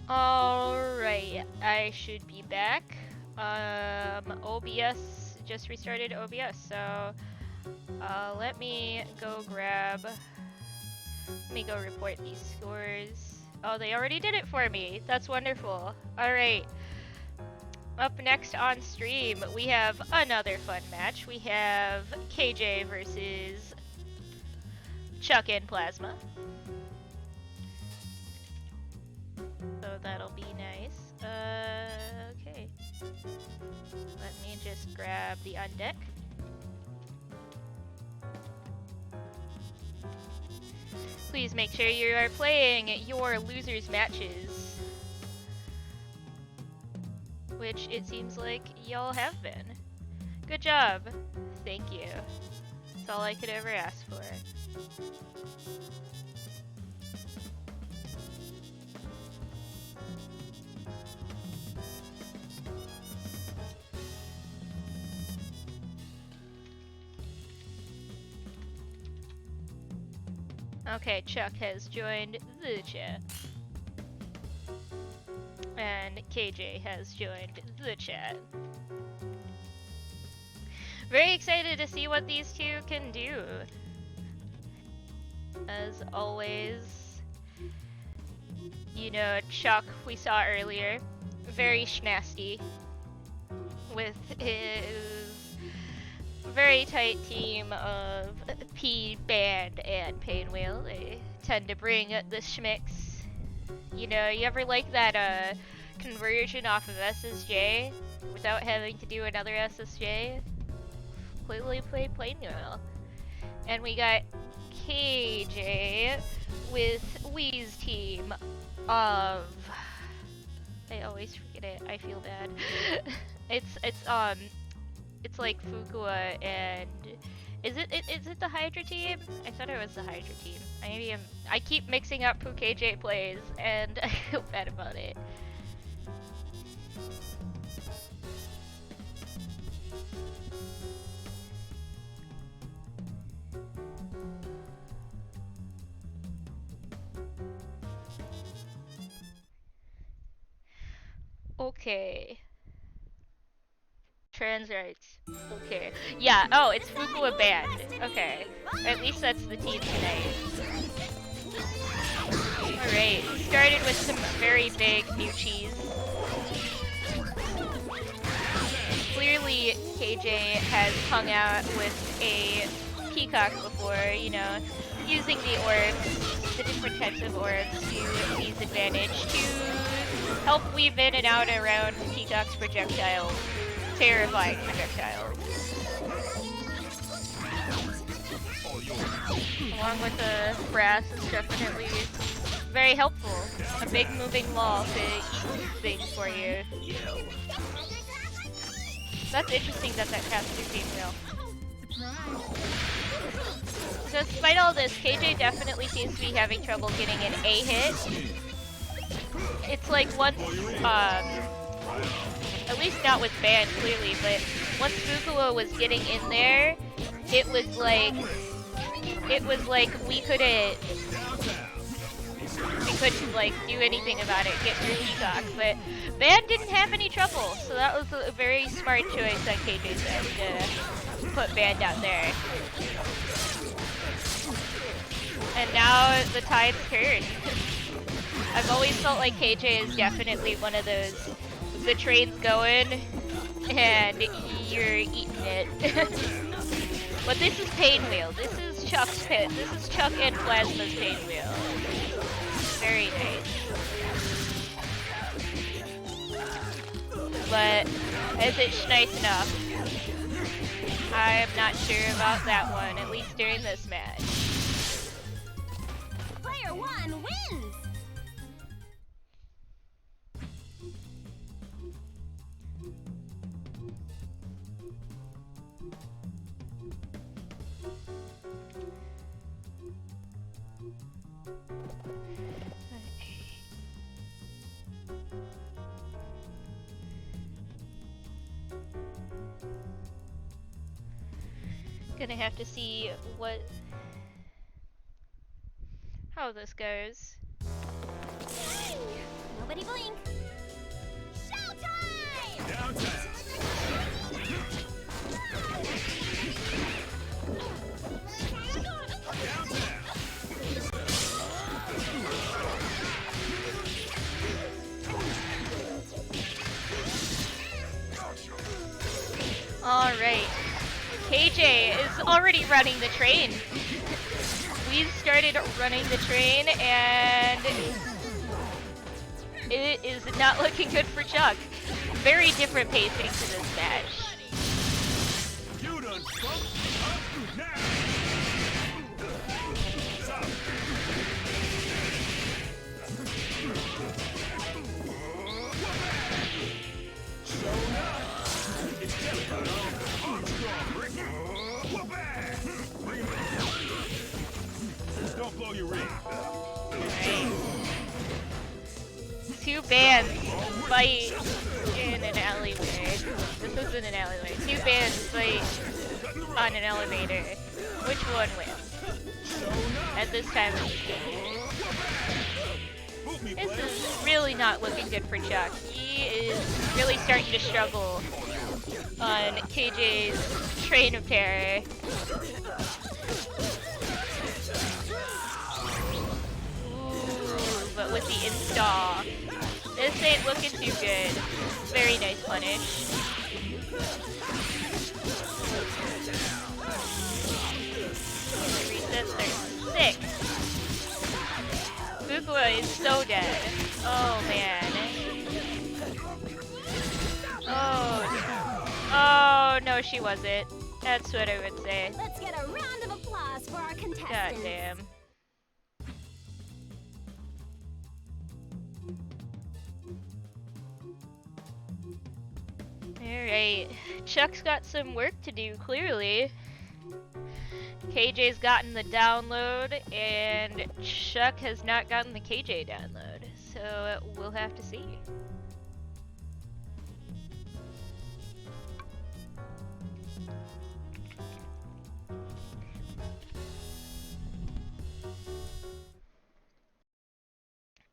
Alright, I should be back. OBS just restarted OBS, so let me go report these scores. Oh, they already did it for me. That's wonderful. Alright. Up next on stream, we have another fun match. We have KJ versus Chuck and Plasma. So that'll be nice. Okay. Let me just grab the undeck. Please make sure you are playing your losers matches, which it seems like y'all have been. Good job. Thank you. That's all I could ever ask for. Okay, Chuck has joined the chat. And KJ has joined the chat. Very excited to see what these two can do. As always, you know, Chuck, we saw earlier, very schnasty with his very tight team of P, Band, and Painwheel. They tend to bring the schmicks. You know, you ever like that conversion off of SSJ without having to do another SSJ? Completely play Painwheel. And we got KJ with Wee's team of... I always forget it, I feel bad. It's like Fukua and... Is it the Hydra team? I thought it was the Hydra team. I keep mixing up who KJ plays, and I feel bad about it. Okay. Trans rights. Okay. Yeah, oh, it's Fukua Band. Okay. At least that's the team tonight. Alright, started with some very big Muchis. Clearly, KJ has hung out with a peacock before, you know, using the orbs, the different types of orbs to his advantage to help weave in and out around Peacock's projectiles. Terrifying projectiles. Along with the brass is definitely very helpful. A big moving wall to eat things for you. That's interesting that passed through Painwheel. Despite all this, KJ definitely seems to be having trouble getting an A hit. It's like once, at least not with Band, clearly, but once Fukua was getting in there, it was like we couldn't like do anything about it, get through Peacock, but Band didn't have any trouble, so that was a very smart choice on KJ's end to put Band out there. And now the tide's turned. I've always felt like KJ is definitely one of those, the train's going, and you're eating it. But this is Painwheel. This is Chuck's pit. This is Chuck and Plasma's Painwheel. Very nice. But is it nice enough? I'm not sure about that one, at least during this match. Player 1 wins! Gonna have to see how this goes. Nobody blink. Showtime! Downtown. Alright. KJ is already running the train. We've started running the train and it is not looking good for Chuck. Very different pacing to this match. You done fucked up now. Don't blow your ring. Right. Two bands fight in an alleyway. This isn't an alleyway. Two bands fight on an elevator. Which one wins? At this time of the game. This is really not looking good for Chuck. He is really starting to struggle on KJ's train of terror. Ooh, but with the install, this ain't looking too good. Very nice punish. Reset 36. Fukua is so dead. Oh man. Oh no, she wasn't. That's what I would say. Let's get a round of applause for our contestants. God damn. Alright. Chuck's got some work to do, clearly. KJ's gotten the download, and Chuck has not gotten the KJ download. So we'll have to see.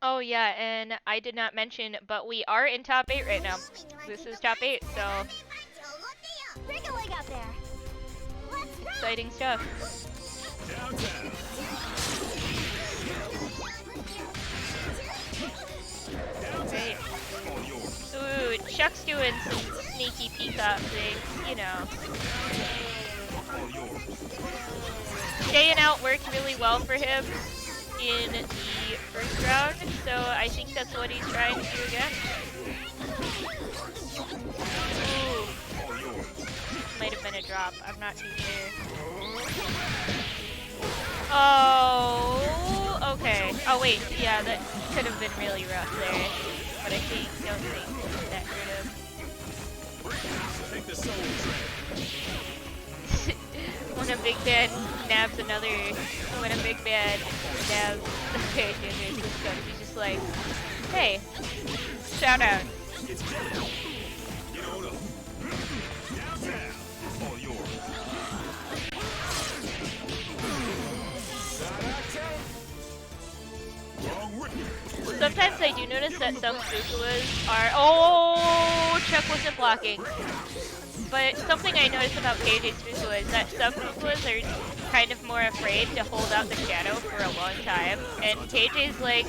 Oh yeah, and I did not mention, but we are in top 8 right now. This is top 8, so Break a leg out there. Let's go. exciting stuff. Downtown. Right. All yours. Ooh, Chuck's doing some sneaky peacock things, you know. All yours. Staying out worked really well for him in the first round, so I think that's what he's trying to do again. Ooh, All yours. might have been a drop, I'm not too sure. Oh, okay. Oh wait, yeah, that could have been really rough there, but I don't think that hurt him. Take the soul train. When a big bad nabs another, when a big bad nabs the other system, he's just like, hey, shout out. It's jelly. Get on up. Downtown. All yours. Wrong rip. Sometimes I do notice that some Fukuas are, oh, Chuck wasn't blocking. But something I noticed about KJ's Fukua is that some Fukuas are kind of more afraid to hold out the shadow for a long time. And KJ's like,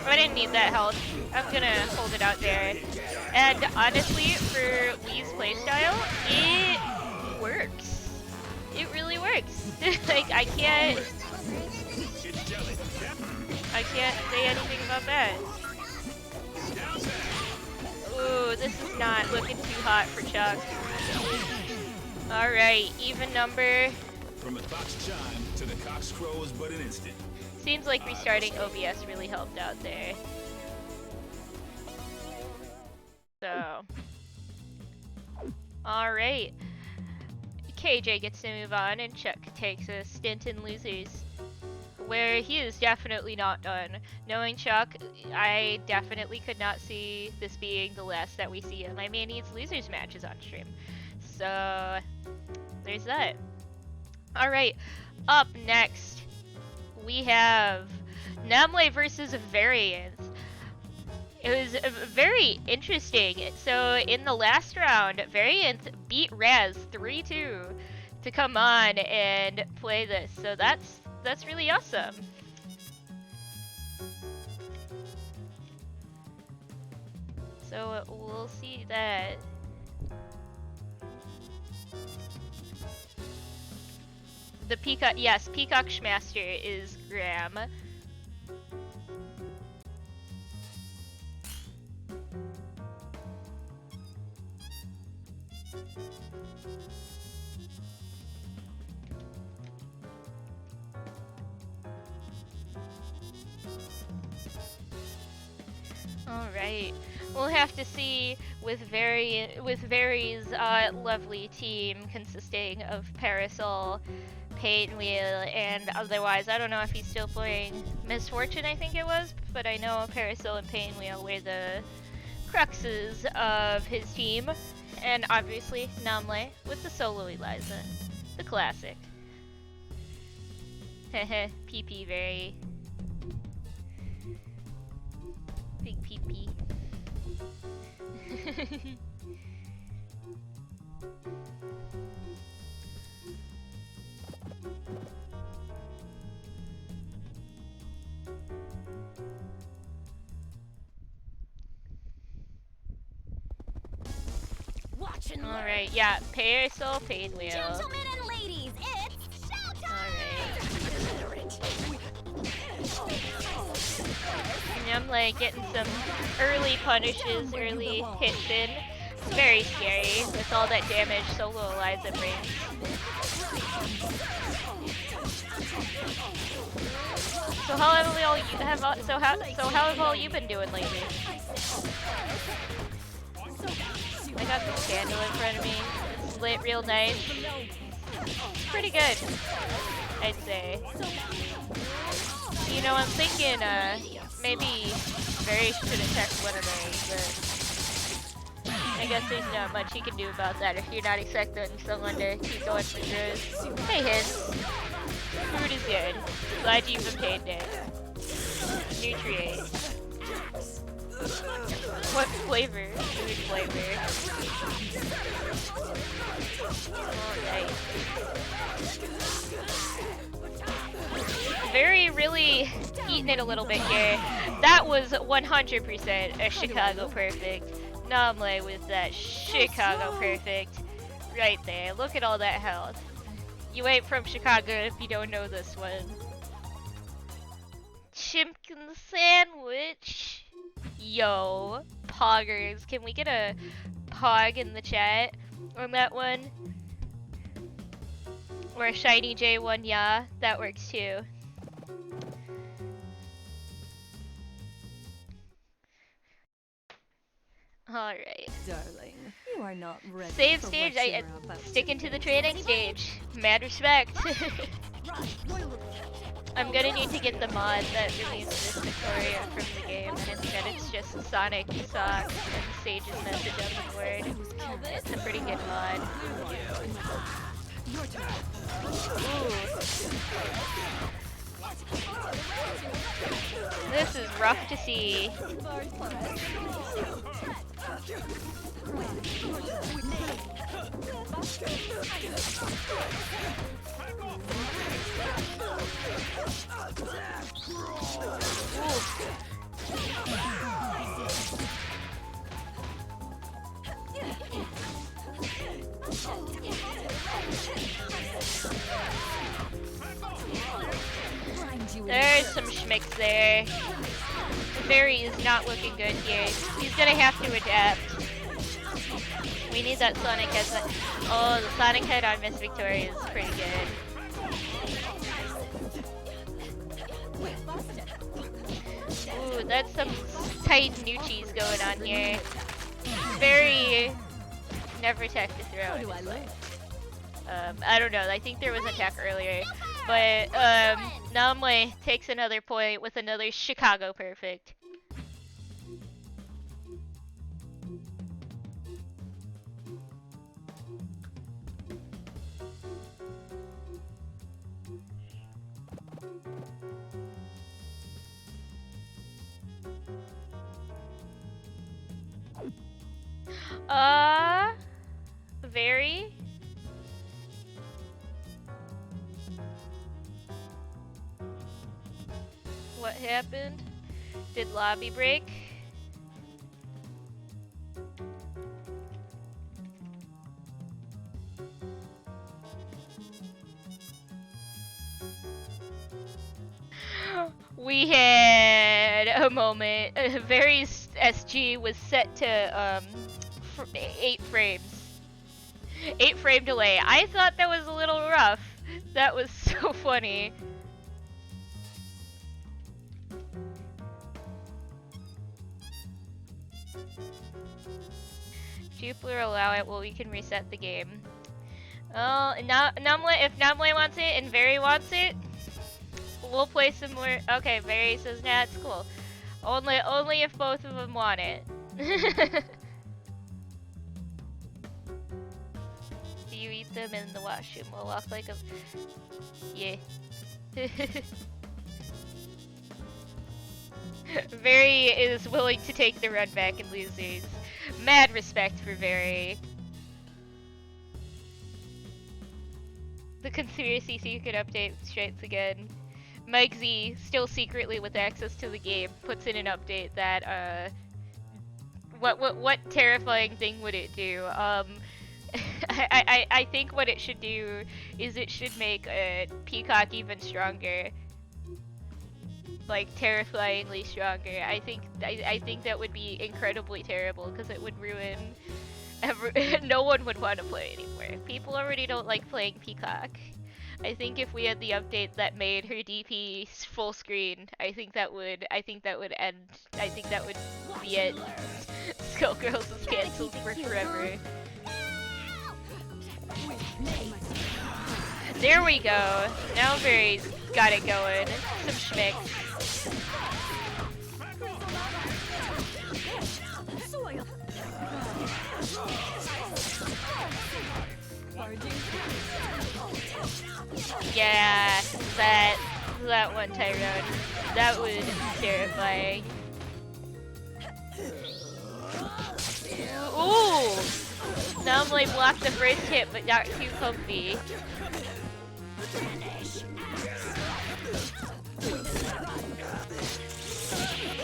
I didn't need that health. I'm gonna hold it out there. And honestly, for Lee's playstyle, it works. It really works. Like, I can't say anything about that. Ooh, this is not looking too hot for Chuck. Alright, even number. From the clock's chime to the cock's crow is but an instant. Seems like restarting OBS really helped out there. So. Alright. KJ gets to move on and Chuck takes a stint in losers, where he is definitely not done. Knowing Chuck, I definitely could not see this being the last that we see of my Man Needs Losers matches on stream. So, there's that. Alright, up next, we have Namle versus Variance. it was very interesting. So in the last round, Variance beat Raz 3-2 to come on and play this. So that's really awesome. So we'll see that. The Peacock, yes, Peacock Schmaster is Graham. All right, we'll have to see with Very's lovely team consisting of Parasol, Painwheel, and otherwise, I don't know if he's still playing Misfortune, I think it was, but I know Parasol and Painwheel were the cruxes of his team, and obviously Namle with the solo Eliza, the classic. Heh PP Very. Big PP. Alright, yeah, Parasol, Painwheel. Gentlemen and ladies, it's showtime! Alright. I'm like getting some early punishes, early hits in. It's very scary with all that damage solo Eliza brings. So how have all you been doing lately? I got the Scandal in front of me. It's lit real nice. It's pretty good, I'd say. You know, I'm thinking maybe Barry should attack one of those, but I guess there's not much he can do about that if you're not expecting someone to keep going for throws. Hey, His. Food is good. Glad you even paid it. Nutrient. What flavor? Food flavor. Alright. Very really eating it a little bit here. That was 100% a Chicago perfect. Namle with that Chicago perfect. Right there. Look at all that health. You ain't from Chicago if you don't know this one. Chimkin sandwich. Yo, poggers. Can we get a pog in the chat on that one? Or a shiny J1, yeah, that works too. Alright. Darling, you are not ready. Save for stage, what you're about sticking to to the do. training stage. Mad respect. I'm gonna need to get the mod that released this Victoria from the game, and instead it's just Sonic Socks and Sage's message on the board. It's a pretty good mod. Ooh. This is rough to see. There's some schmicks there. Barry is not looking good here. He's gonna have to adapt. We need that Sonic Head. Oh, the Sonic Head on Miss Victoria is pretty good. Ooh, that's some tight Nuchis going on here. Very never tech to throw. I don't know. I think there was a tech earlier. But Namle takes another point with another Chicago perfect. Very. What happened? Did lobby break? We had a moment. Vary's SG was set to 8 frames. 8 frame delay. I thought that was a little rough. That was so funny. If Jupiter allow it, well, we can reset the game. Oh, if Namle wants it and Very wants it, we'll play some more. Okay, Very says, nah, it's cool. Only if both of them want it. Do you eat them in the washroom? We'll walk like a... Yeah. Very is willing to take the run back and losers. Mad respect for Very. The conspiracy secret update strikes again. Mike Z, still secretly with access to the game, puts in an update that, what terrifying thing would it do? I think what it should do is it should make Peacock even stronger. Like, terrifyingly stronger. I think that would be incredibly terrible, because it would ruin... no one would want to play anymore. People already don't like playing Peacock. I think if we had the update that made her DP full screen, I think that would end. I think that would be it. Skullgirls is cancelled for forever. There we go. Now Very's got it going. Some schmicks. Yeah, that one Tyrone. That was terrifying. Ooh! Normally blocked the first hit, but not too comfy.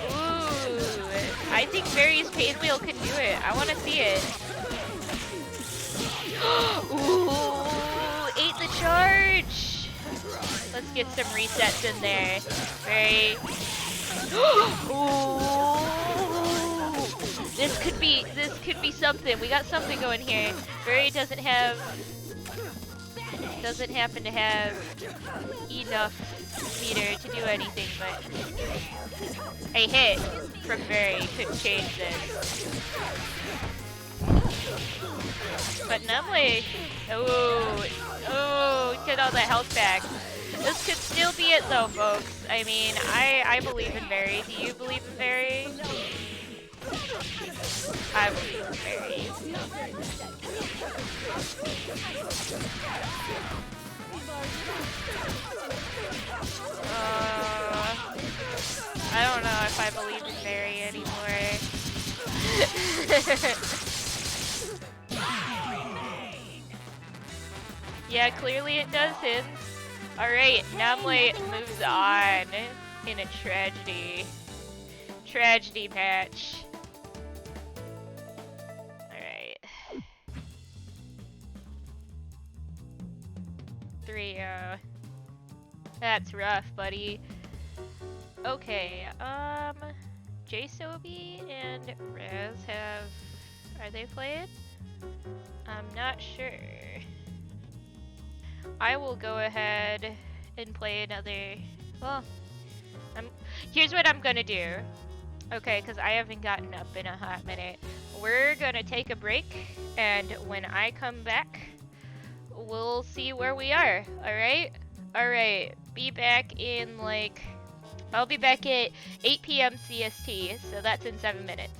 Ooh! I think Vary's pain wheel can do it. I want to see it. Ooh! Ate the charge! Let's get some resets in there. Very... Ooh! This could be something. We got something going here. Very doesn't happen to have enough meter to do anything, but a hit from Very could change this. But Numley, oh, get all that health back. This could still be it though, folks. I mean, I believe in Very. Do you believe in Very? I believe in Very. I don't know if I believe in Very anymore. Yeah, clearly it does him. Alright, Namle moves on in a tragedy match. Alright. 3-0. That's rough, buddy. Okay, JSobi and Raz are they playing? I'm not sure. I will go ahead and play another, well, here's what I'm gonna do. Okay, because I haven't gotten up in a hot minute. We're gonna take a break, and when I come back, we'll see where we are, alright? Alright, be back in like, I'll be back at 8 p.m. CST, so that's in 7 minutes.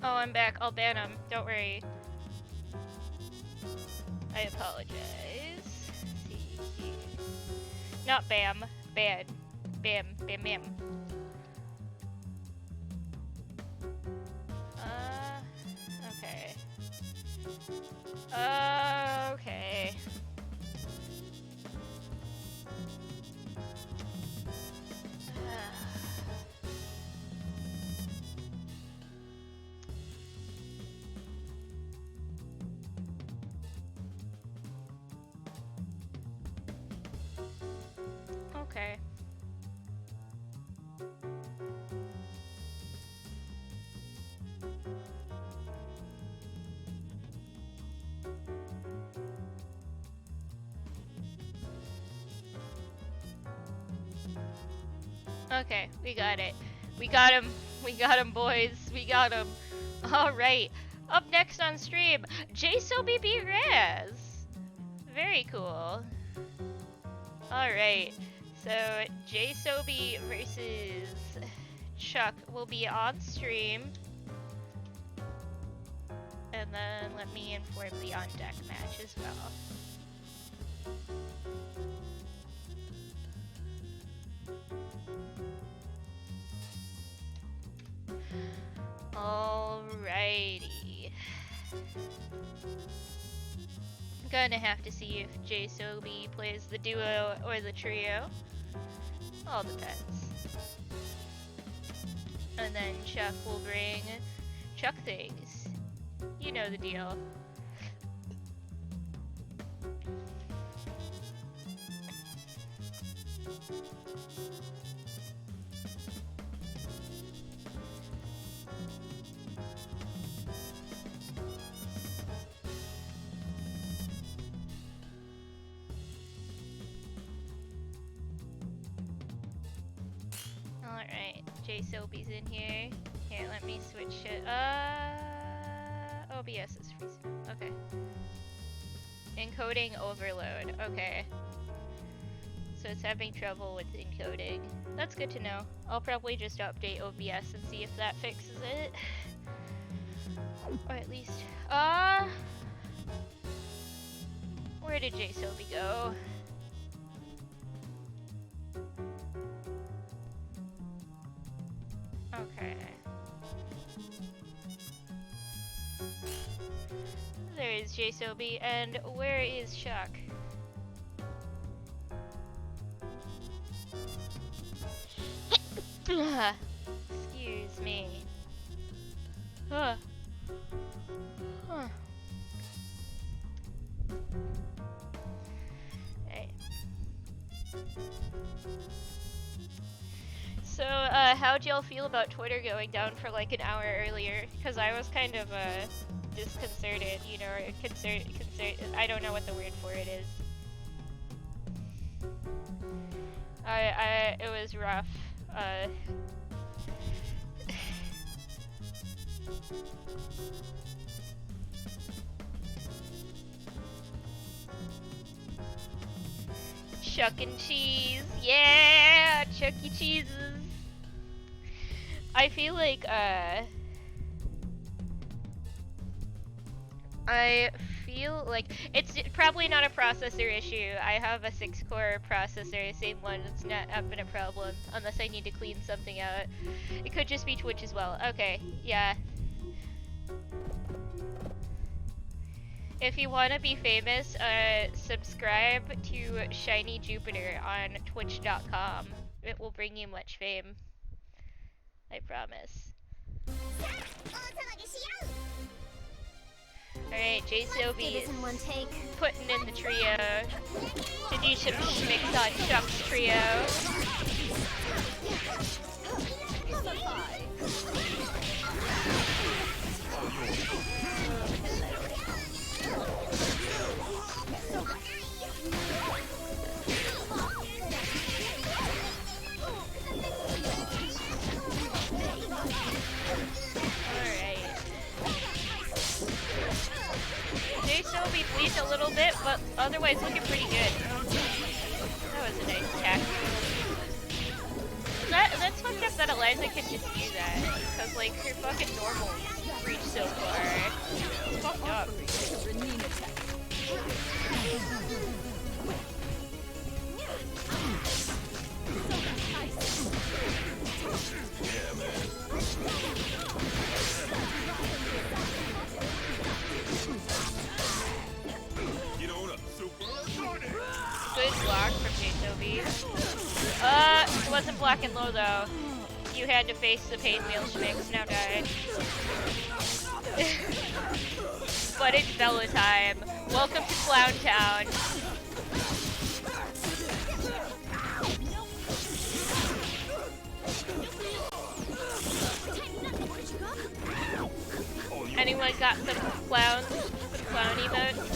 Oh, I'm back. I'll ban him. Don't worry. I apologize. Not bam. Ban. Bam. Bam bam. Okay. Okay. Okay. Okay, we got it. We got him. We got him, boys. We got him. Alright. Up next on stream, JSOBB Raz. Very cool. Alright. So, JSOB versus Chuck will be on stream. And then let me inform the on deck match as well. Alrighty. Gonna have to see if JSOB plays the duo or the trio. All depends. And then Chuck will bring Chuck things. You know the deal. Alright, JSOB's in here. Here, let me switch it. OBS is freezing. Okay. Encoding overload. Okay. So it's having trouble with encoding. That's good to know. I'll probably just update OBS and see if that fixes it. Or at least... where did JSOB go? Okay. There is JSOB, and where is Chuck? Excuse me. Huh. Huh. Hey. So, how'd y'all feel about Twitter going down for like an hour earlier? Because I was kind of, disconcerted, you know, or I don't know what the word for it is. It was rough. Chuck and cheese, yeah! Chuck E. Cheeses. I feel like, I feel like it's probably not a processor issue. I have a 6-core processor, same one. It's not been a problem unless I need to clean something out. It could just be Twitch as well. Okay, yeah. If you want to be famous, subscribe to Shiny Jupiter on Twitch.com. It will bring you much fame. I promise. Alright, JCOB is in one take. putting in the trio to do some schmicks on Chuck's trio. JCOB bleeds a little bit, but otherwise looking pretty good. That was a nice attack. That's fucked up that Eliza can just do that. Cause like her fucking normals reach so far. It's fucked up. Yeah, man. Get on up, super. Good block from JCOB. It wasn't black and low though. You had to face the pain wheel schmicks, now died. But it's Bella time. Welcome to Clown Town. Anyone got some clowns? Some clown emotes?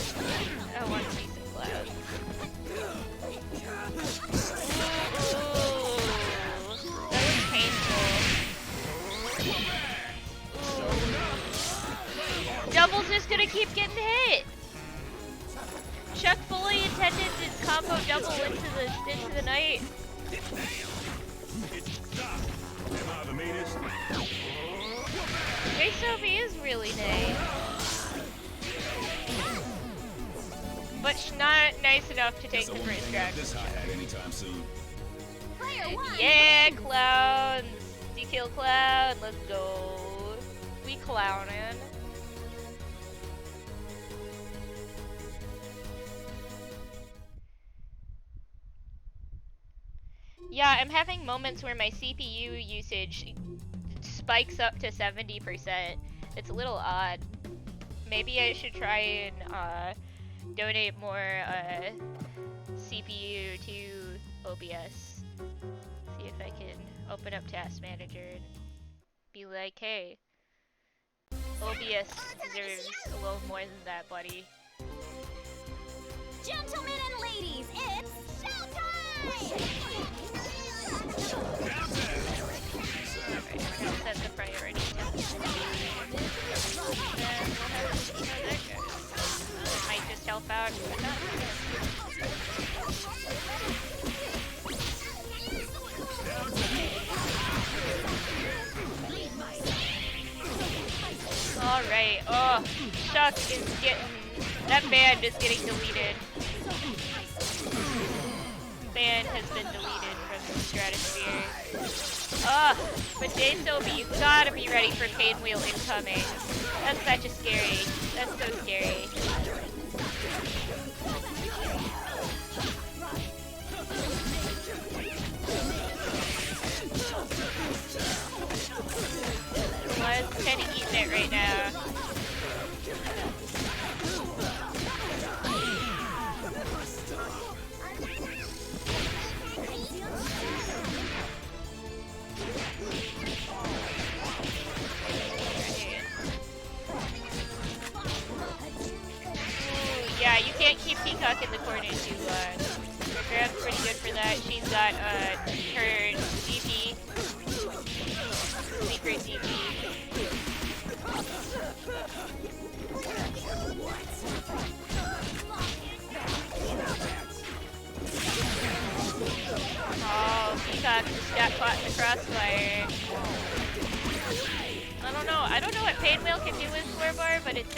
I want to see some clowns. Ooh, that was painful. Ooh. Double's just gonna keep getting hit. Chuck fully intended to combo double into the night. Am I the meanest? JCOB is really nice. But not nice enough to take the first round. This hi-hat anytime soon. Yeah, clowns! Detail clown, let's go. We clownin'. Yeah, I'm having moments where my CPU usage spikes up to 70%. It's a little odd. Maybe I should try and donate more CPU to OBS. See if I can open up Task Manager and be like, hey, OBS deserves a little more than that, buddy. Gentlemen and ladies, it's showtime! Alright, we're gonna set the priority down. Then we'll have to see how that goes. It might just help out with that. Alright, oh, Chuck is getting, that band is getting deleted. Band has been deleted from the stratosphere. But JCOB, you gotta be ready for Pain Wheel incoming. That's such a scary, that's so scary. Was kind of eating it right now. Yeah, you can't keep Peacock in the corner too long. Her grab's pretty good for that. She's got her DP. Secret DP. Oh, Peacock just got caught in the crossfire. I don't know. I don't know what Painwheel can do with 4-bar, but it's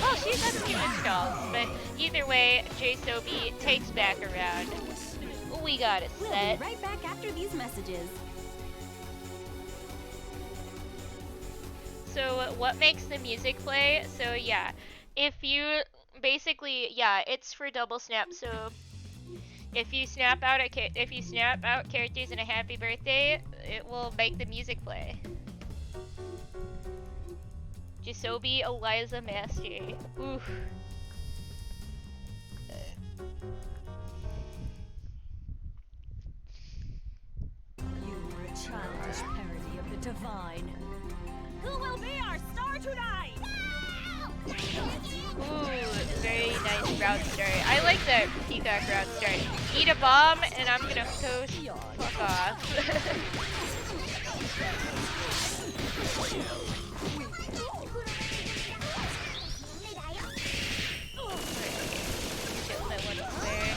oh, she has a few installs. But either way, JSobi takes back around. We got a We'll set. be right back after these messages. So what makes the music play? So yeah, if you basically it's for double snap. So if you snap out characters in a happy birthday, it will make the music play. Jisobi Eliza Master. Oof. You were a childish parody of the divine. Who will be our star tonight? Ooh, very nice route start. I like the Peacock route start. Eat a bomb and I'm gonna toast. Fuck off. Kill my one there.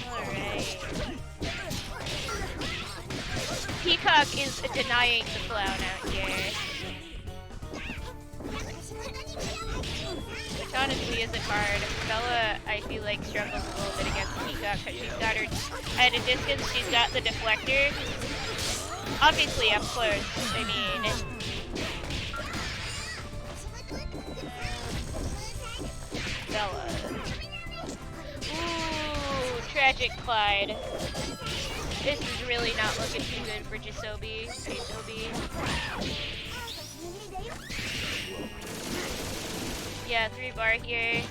Alright. Peacock is denying the clown out here. Which honestly isn't hard. Bella, I feel like, struggles a little bit against Peacock because she's got her at a distance, she's got the deflector. Obviously up close, I mean. Bella. Ooh, tragic Clyde. This is really not looking too good for JSobi. Yeah, 3-bar here.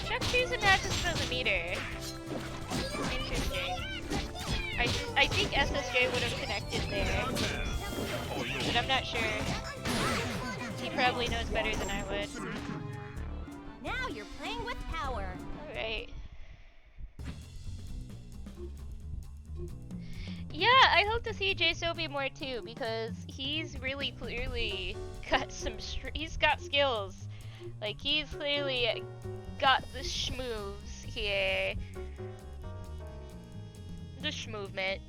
Chuck choosing matches for the meter. Interesting. I think SSJ would have connected there, but I'm not sure. He probably knows better than I would. Now you're playing with power. Alright. Yeah, I hope to see JSobi more too, because he's really clearly got he's got skills. Like, he's clearly got the schmoves here. The schmovement,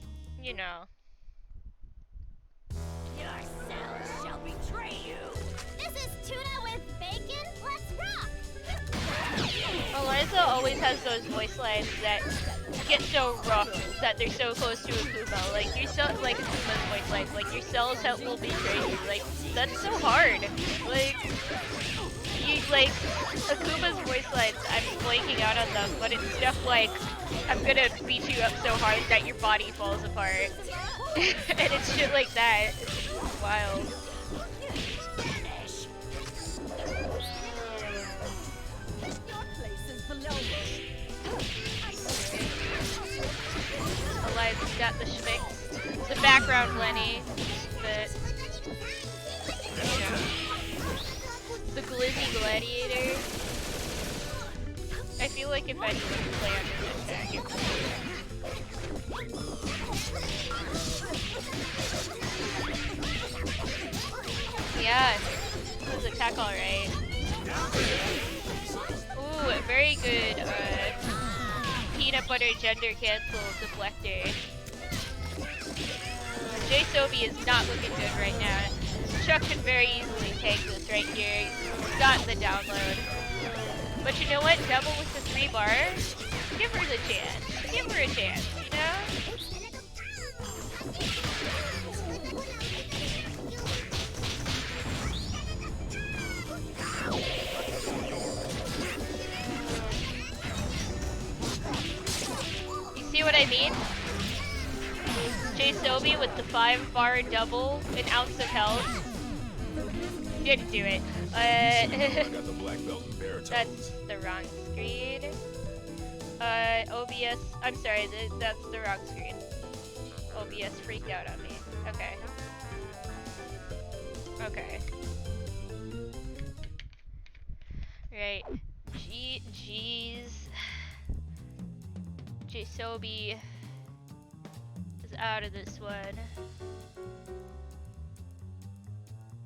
you know. Your cells shall betray you. This is tuna with bacon. Let's rock. Eliza always has those voice lines that get so rough that they're so close to Akuma. Like, your cells, like Akuma's voice lines, like, your cells will betray you. Like, that's so hard. Like, like, Akuma's voice lines, I'm blanking out on them, but it's stuff like, I'm gonna beat you up so hard that your body falls apart. And it's shit like that. It's wild. Eliza's got the schmicks. The background Lenny, but you know, the glizzy gladiator. I feel like if anyone could play under this tag, it would be. Yeah, it was attack alright. Ooh, very good peanut butter gender cancel deflector. JSobi is not looking good right now. Chuck could very easily take this right here. He's got the download. But you know what? Double with the 3-bar. Give her the chance. Give her a chance, you know? You see what I mean? JSobi with the 5-bar double, an ounce of health. Didn't do it. That's the wrong screen. OBS, I'm sorry, that's the wrong screen. OBS freaked out on me. Okay. Okay. Right. Jeez. JSobi is out of this one.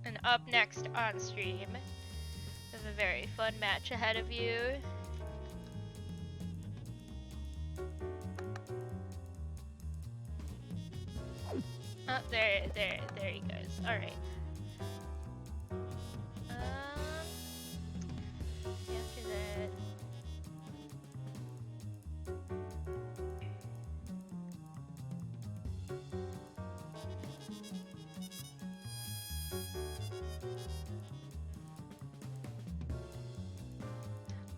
And up next on stream, we have a very fun match ahead of you. Oh, there he goes. All right. After that.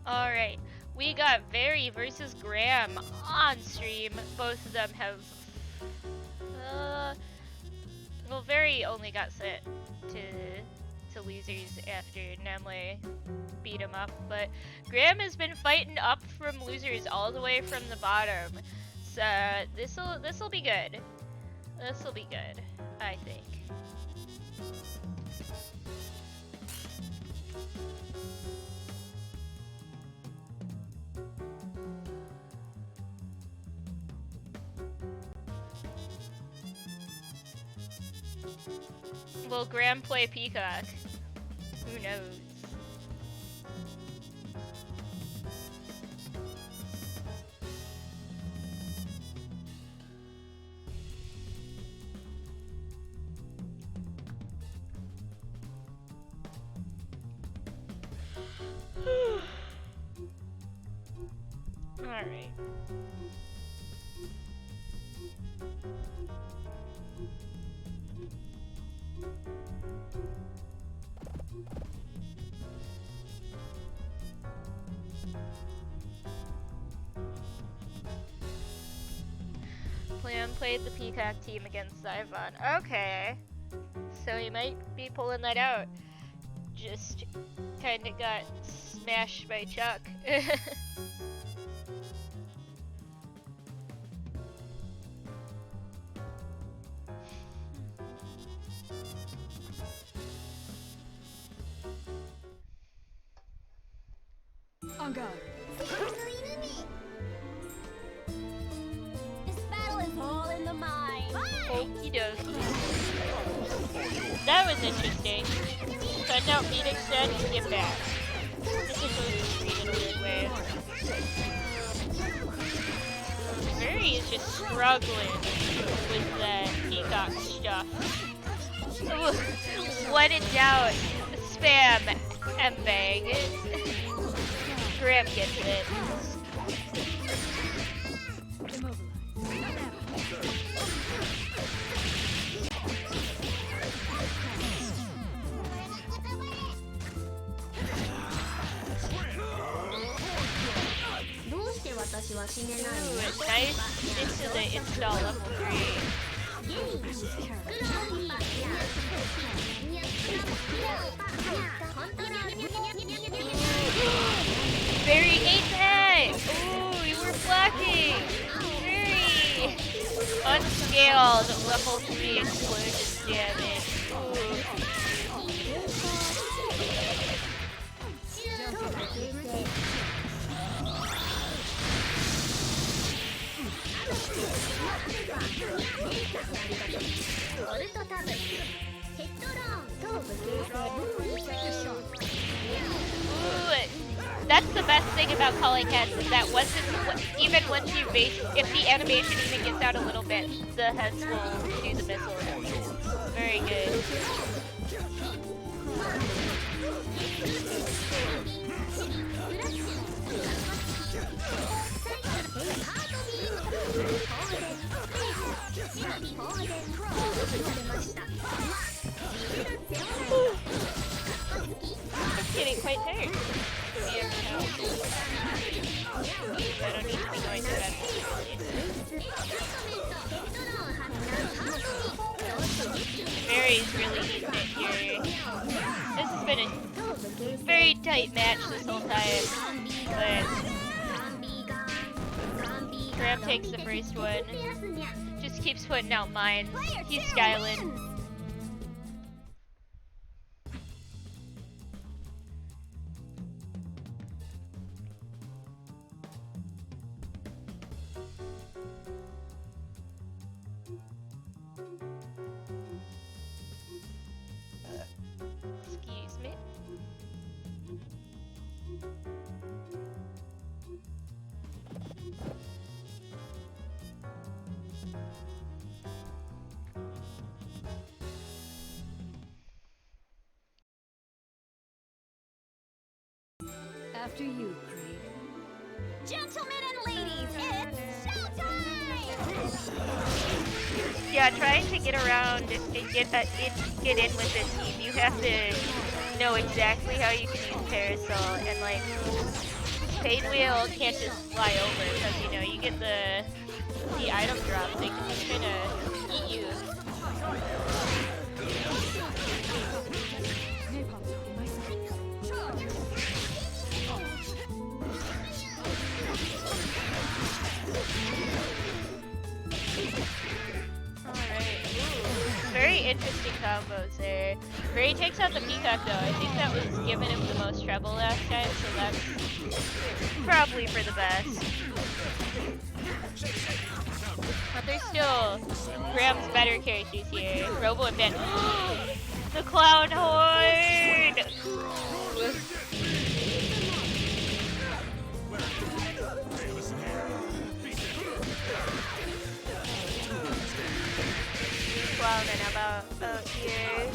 All right. We got Very versus Graham on stream. Both of them have. Well, Very only got sent to losers after Nemle beat him up, but Graham has been fighting up from losers all the way from the bottom. So this'll be good. This'll be good, I think. Will Graham play Peacock? Who knows? Alright. Plan played the Peacock team against Zyvon. Okay. So he might be pulling that out. Just kinda got smashed by Chuck. On guard. This battle is all in the mind. Okie dokie. That was interesting. Send out meeting set and get back. This is supposed to treat in a weird way. Very is just struggling with the Peacock stuff. Ooh, when in doubt, spam and bang. Graham gets it. Ooh, nice into the install level 3. Very ate that! Ooh, you were blocking! Very unscaled level 3 explosion damage. Ooh, that's the best thing about calling heads is that even once you base, if the animation even gets out a little bit, the heads will do the missile. Very good. I'm getting quite tired. Yeah, I don't need to be going to bed. Mary's really eating it here. This has been a very tight match this whole time, but Graham takes the first one. Just keeps putting out mines. He's styling. Excuse me. After you, Creed. Gentlemen and ladies, it's showtime! Yeah, trying to get around and get in with this team, you have to know exactly how you can use Parasol, and like Painwheel can't just fly over because you know you get the item drop. They can just kind of eat you. Very interesting combos there. Ray takes out the Peacock though. I think that was giving him the most trouble last time, so that's probably for the best. But there's still Graham's better characters here. Robo and Ben. The Clown Horde! Clowning about out here.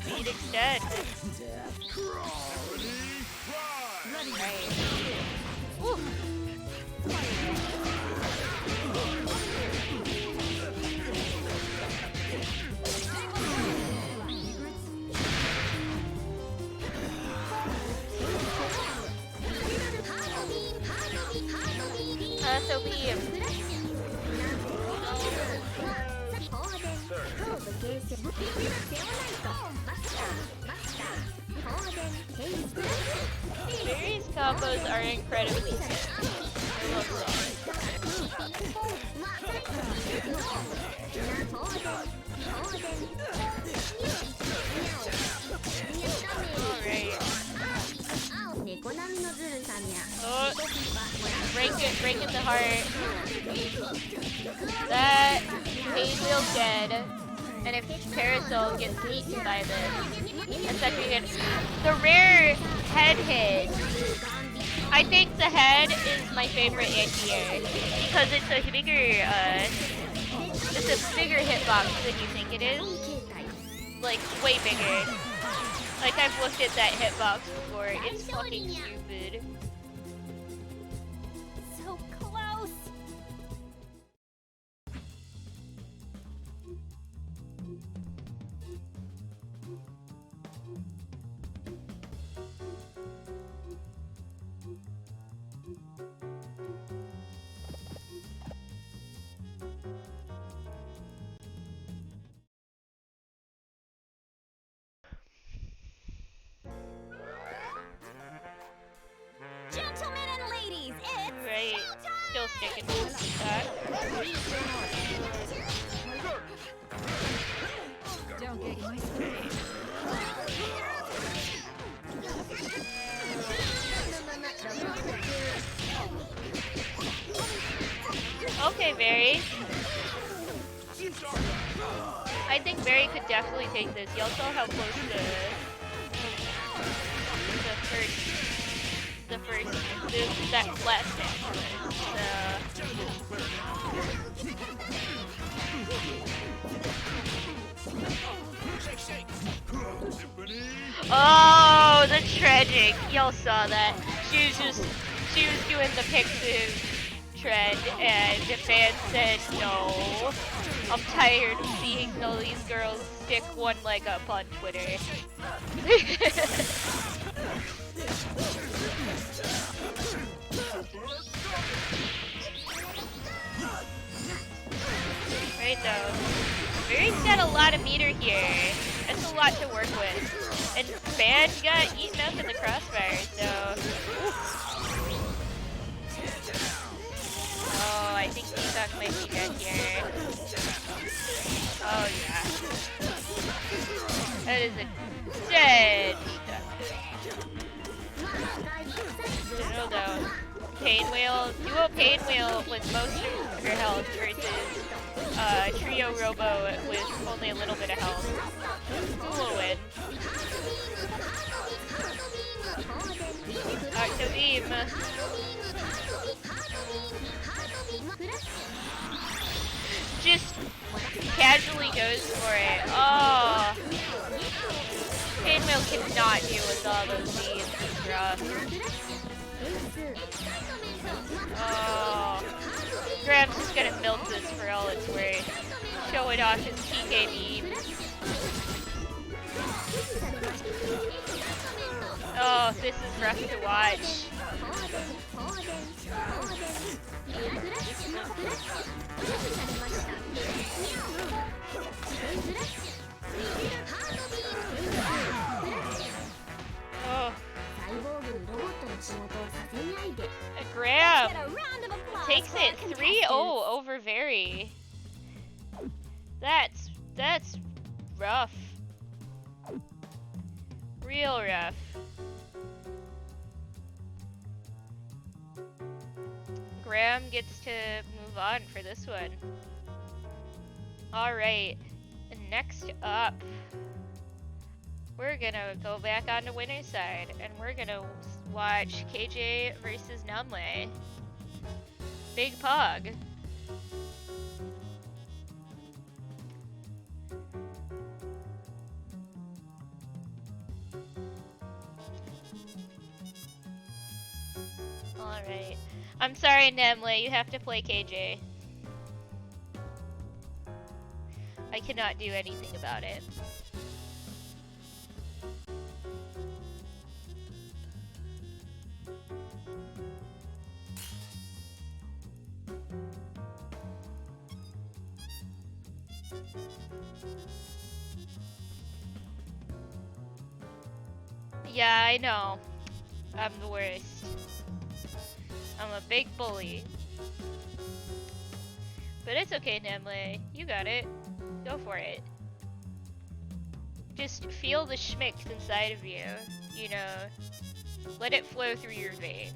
Speed extend. Right. Woo. So be him. Various combos are incredibly good. I love Oh, breaking the heart. That Painwheel's dead. And if Parasol gets eaten by this, that's actually good. The rare head hit. I think the head is my favorite anti-air because it's a bigger hitbox than you think it is. Like way bigger. Like I've looked at that hitbox before. It's fucking stupid. So close! Gentlemen and ladies, it's Right. showtime! Still sticking to that. Don't get my spirit. Okay, Barry. I think Barry could definitely take this. Y'all saw how close that last match was. Oh, the tragic. Y'all saw that. She was doing the Pixiv trend, and the fan said no. I'm tired of seeing all these girls stick one leg up on Twitter. Right though. Barry's got a lot of meter here. That's a lot to work with. And Bad got eaten up in the crossfire, so. Oh, I think Peacock might be dead here. Oh yeah. That is a dead Peacock. No. Painwheel, duo Painwheel with most of her health versus Trio Robo with only a little bit of health. Who will win? Octobeam. just casually goes for it. Oh. Pinwheel cannot deal with all those beams. It's rough. Oh. Graham's just gonna milk this for all it's worth. Showing off his PK beam. Oh, this is rough to watch. Oh. Graham takes it 3-0 over Very. That's rough. Real rough. Graham gets to move on for this one. Alright, next up, we're gonna go back on the winner's side, and we're gonna watch KJ versus Nominee. Big Pog. Alright. I'm sorry, Nominee, you have to play KJ. I cannot do anything about it. Yeah, I know. I'm the worst. I'm a big bully. But it's okay, Nominee. You got it. Go for it. Just feel the schmicks inside of you. You know, let it flow through your veins.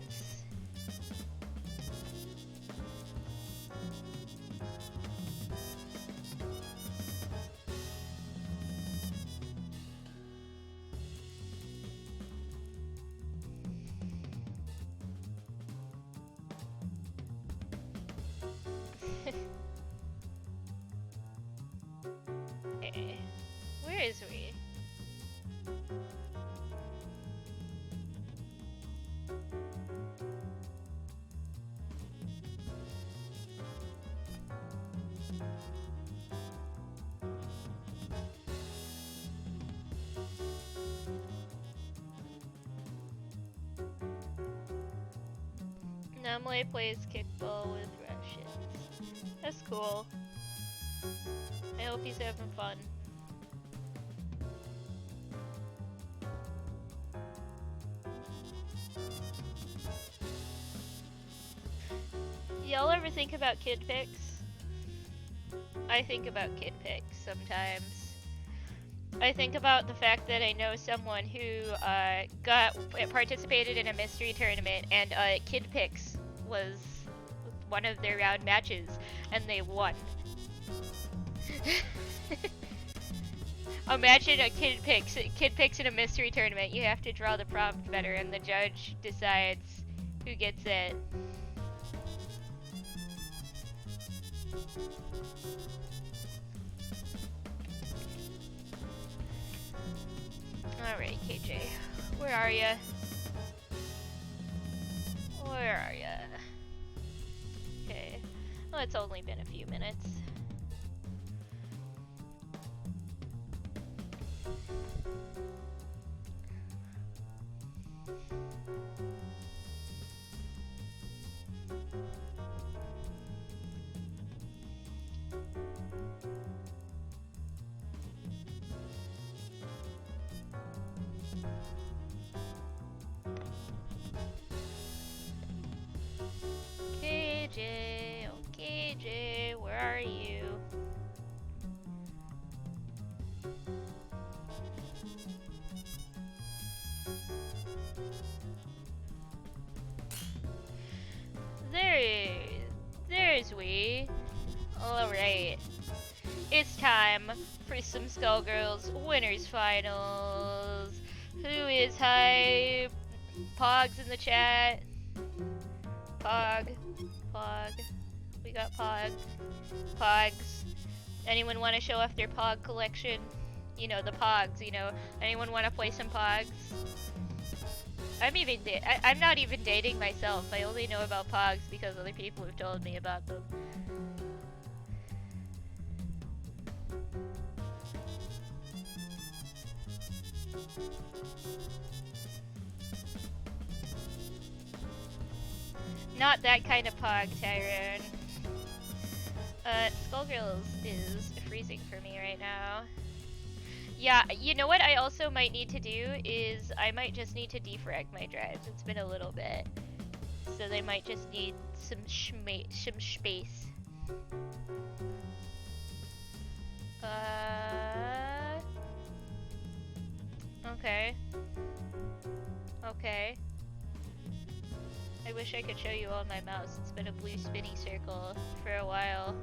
Where is we? Nominee plays kickball with Russians. That's cool. I hope he's having fun. Y'all ever think about kid pics? I think about kid pics sometimes. I think about the fact that I know someone who participated in a mystery tournament, and kid pics was one of their round matches, and they won. Imagine a kid pics in a mystery tournament. You have to draw the prompt better, and the judge decides who gets it. Alright, KJ. Where are ya? Where are ya? Okay. Well, it's only been a few minutes. KJ, oh KJ, where are you? There's we. Alright. It's time for some Skullgirls Winners Finals. Who is hype? Pogs in the chat. Pog. We got Pogs. Anyone want to show off their Pog collection? You know, the Pogs, you know. Anyone want to play some Pogs? I'm not even dating myself. I only know about Pogs because other people have told me about them. Not that kind of Pog, Tyrone. Skullgrills is freezing for me right now. Yeah, you know what I also might need to do is I might just need to defrag my drives. It's been a little bit. So they might just need some space. Okay. Okay. I wish I could show you all my mouse. It's been a blue spinny circle for a while.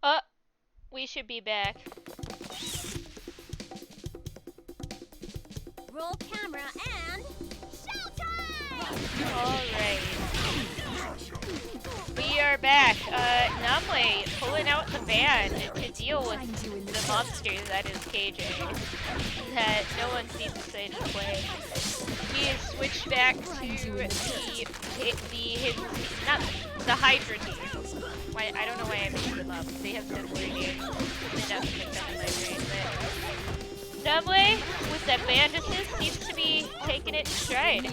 Oh, we should be back. Roll camera and showtime! Alright. We are back. Namwe pulling out the band to deal with the monster that is KJ. That no one seems excited to play. He has switched back to the Hydra team. I don't know why I mixed them up. They have similar names. Enough to make them in my brain, but Namwe, with that band assist, seems to be taking it in stride.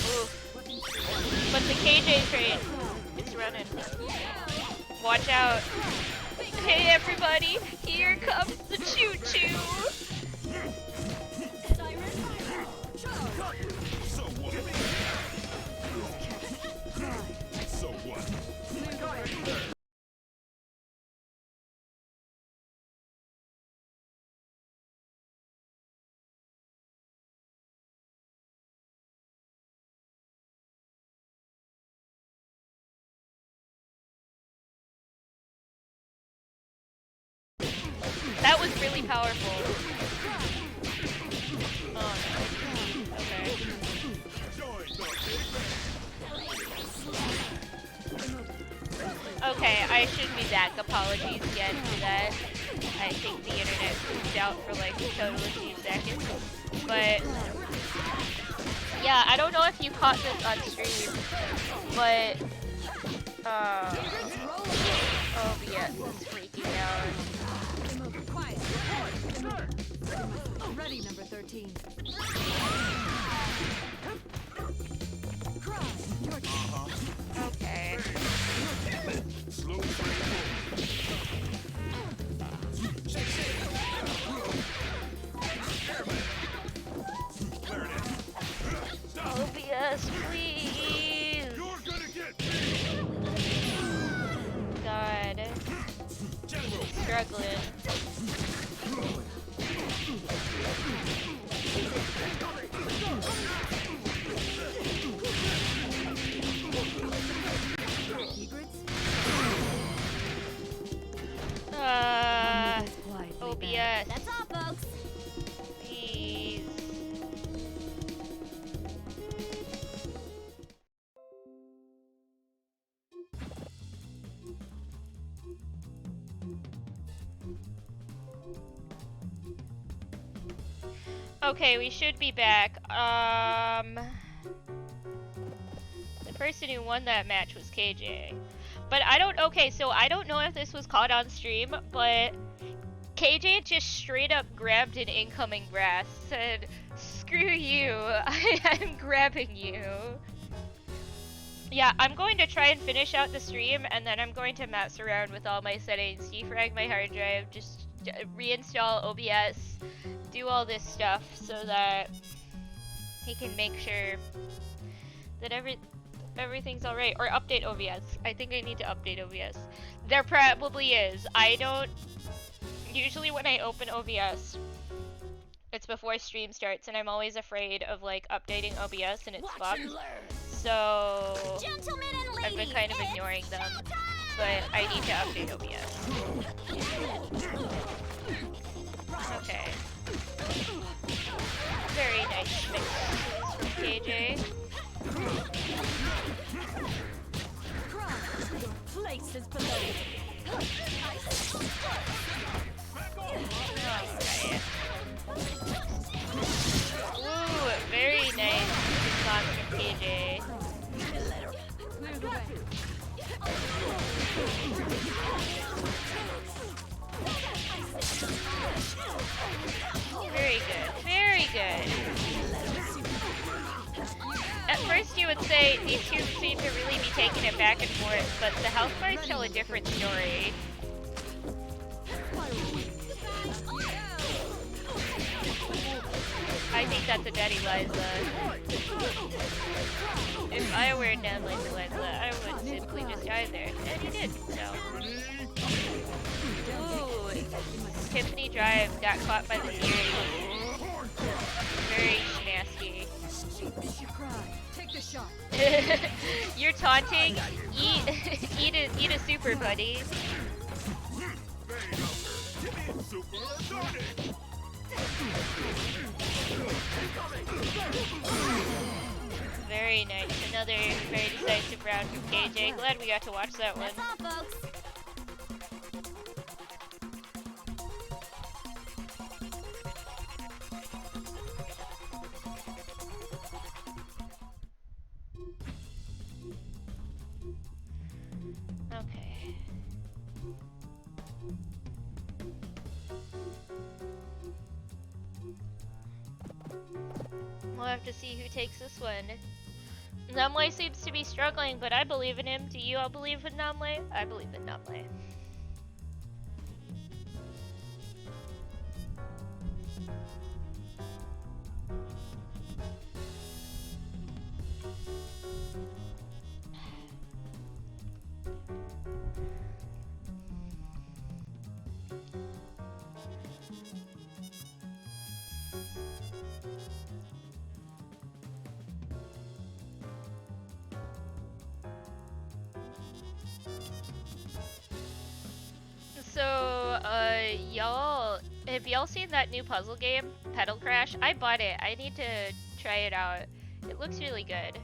Oof. But the KJ train is running. Watch out. Hey everybody, here comes the choo-choo! So what? So what? That was really powerful. Oh no. Okay. Okay, I should be back. Apologies again for that. I think the internet freaked out for like a total of a few seconds. But yeah, I don't know if you caught this on stream, but OBS is freaking out. Ready, number 13. Okay. Slow OBS, please. You're gonna get God. Struggling. OBS. That's all, folks. Please. Okay, we should be back. The person who won that match was KJ. But okay, so I don't know if this was caught on stream, but KJ just straight up grabbed an incoming brass, said, "Screw you, I'm grabbing you." Yeah, I'm going to try and finish out the stream, and then I'm going to mess around with all my settings, defrag my hard drive, just reinstall OBS, do all this stuff so that he can make sure that everything's alright. Or update OBS. I think I need to update OBS. There probably is. I don't... Usually when I open OBS, it's before stream starts, and I'm always afraid of, like, updating OBS and it's fucked. So... Gentlemen and I've been ladies, kind of ignoring them. But I need to update OBS. Okay. Very nice mix from KJ. Place is below. Okay. Ooh, very nice response from KJ. Clear the way. Very good, very good. At first you would say these two seem to really be taking it back and forth, but the health bars tell a different story. I think that's a dead Eliza. If I were down like Eliza, I would simply just die there. And he did, so. Ooh, Tiffany Drive got caught by the Fury. Very nasty. Take the shot. You're taunting? Eat a super, buddy. Very nice. Another very decisive round from KJ. Glad we got to watch that one. That's all, folks. Okay. We'll have to see who takes this one. Namle seems to be struggling, but I believe in him. Do you all believe in Namle? I believe in Namle. So, y'all, have y'all seen that new puzzle game, Pedal Crash? I bought it. I need to try it out. It looks really good.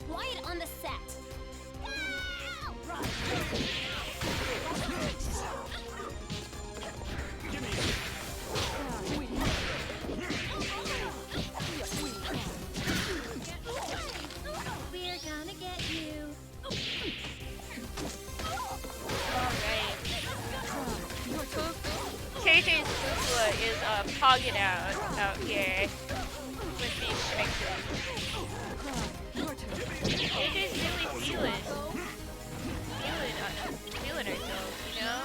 Quiet on the set. We're gonna get you. Alright. KJ's Fufua is hogging out here with these strikes. KJ's really feeling herself, you know?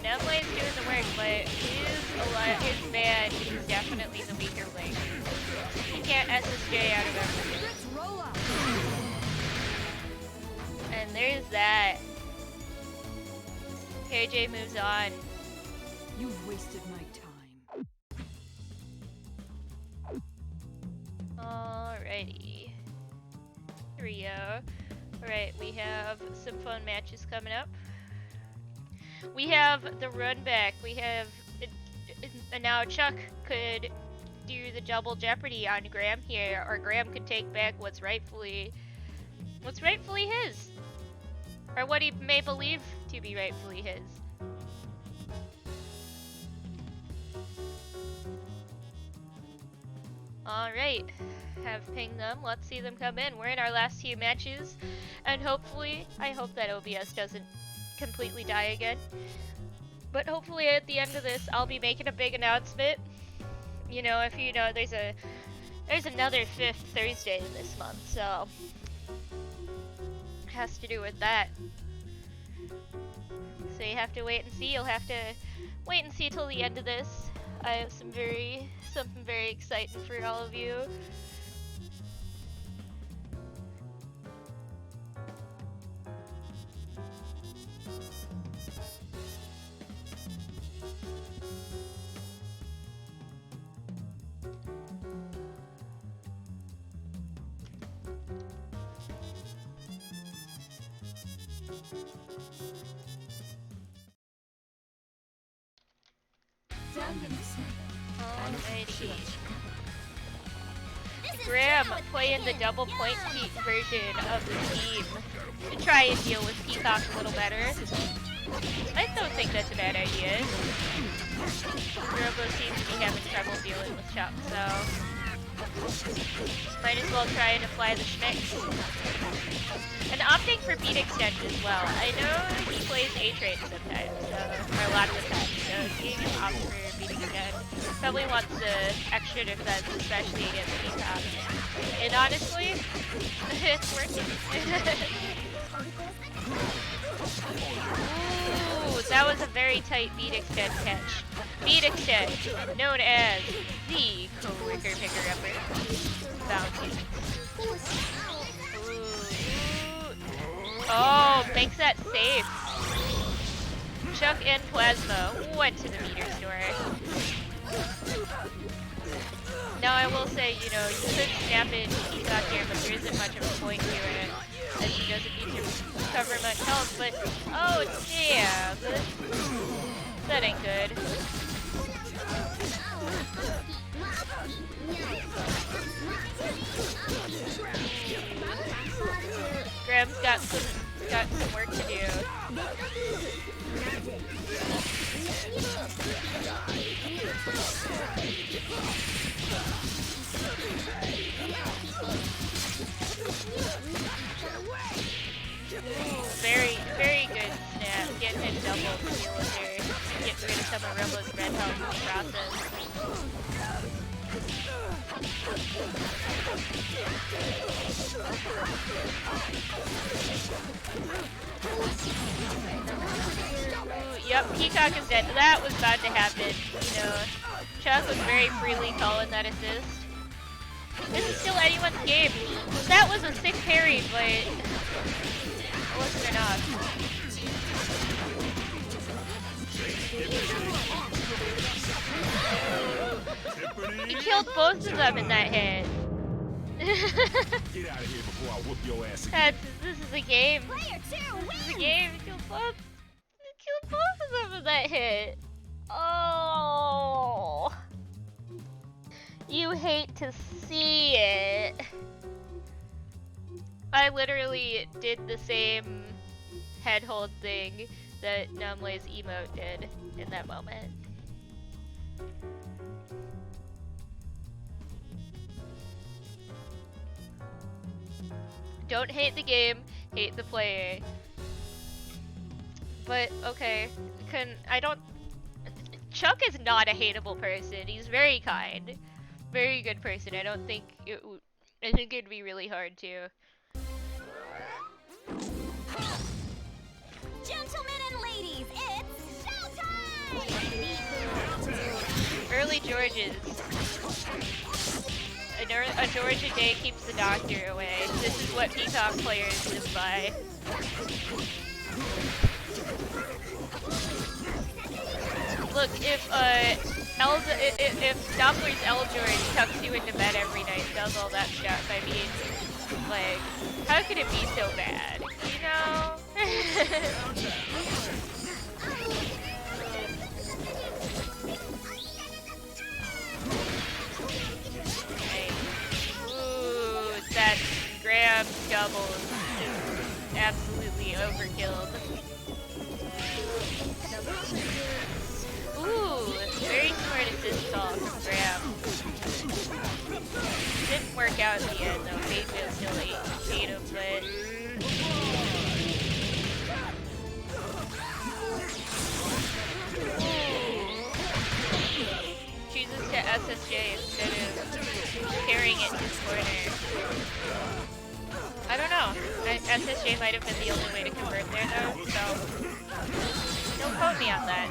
Nemle is doing the work, but his band is definitely the weaker link. He can't SSJ out of everything. And there's that. KJ moves on. You've wasted my time. Alrighty. Rio. Alright, we have some fun matches coming up. We have the run back. We have, and now Chuck could do the double jeopardy on Graham here, or Graham could take back what's rightfully his, or what he may believe to be rightfully his. Alright, have pinged them. Let's see them come in. We're in our last few matches, and hopefully, I hope that OBS doesn't completely die again. But hopefully at the end of this, I'll be making a big announcement. You know, if you know, there's another 5th Thursday this month, so it has to do with that. So you have to wait and see. You'll have to wait and see till the end of this. I have something very exciting for all of you. Alrighty. Graham playing the double point version of the team to try and deal with Peacock a little better. I don't think that's a bad idea. Robo seems to be having trouble dealing with Chuck, so might as well try to fly the schmick. And opting for beat extend as well. I know he plays A-Train sometimes, or a lot of the time, so he can opt for beat extend. Probably wants the extra defense, especially against Peacock. And honestly, it's working. Ooh, that was a very tight beat extend catch. Beat extend, known as the co-worker picker-upper. Bounty. Oh, makes that safe. Chuck and Plasma went to the meter store. Now I will say, you know, you could snap in Peacock here, but there isn't much of a point to it, as he doesn't need to recover much health, but oh damn. That ain't good. Graham's got some work to do. Ooh, very good snap. Getting a double kill here. Get rid of some of Robo's red health in the process. Ooh, yep, Peacock is dead. That was about to happen. You know, Chuck was very freely calling that assist. This is still anyone's game. That was a sick parry, but it wasn't enough. He killed both of them in that hit. Get out of here before I whoop your ass again. This is a game. This is a game. He killed both of them in that hit. Oh. You hate to see it. I literally did the same head hold thing that Numlay's emote did in that moment. Don't hate the game, hate the player. But okay, Chuck is not a hateable person. He's very kind, very good person. I think it'd be really hard to. Gentlemen and ladies, it's showtime! Early Georges. A George a day keeps the doctor away. This is what Peacock players live by. Look, if Doppler's L-George tucks you into bed every night, does all that stuff, I mean, like, how could it be so bad? You know? overkilled. Ooh, very smart assist call from Graham. Didn't work out in the end though. Fate still ate him, but chooses to SSJ instead of carrying it to his corner. I don't know. SSJ might have been the only way to convert there though, so don't quote me on that.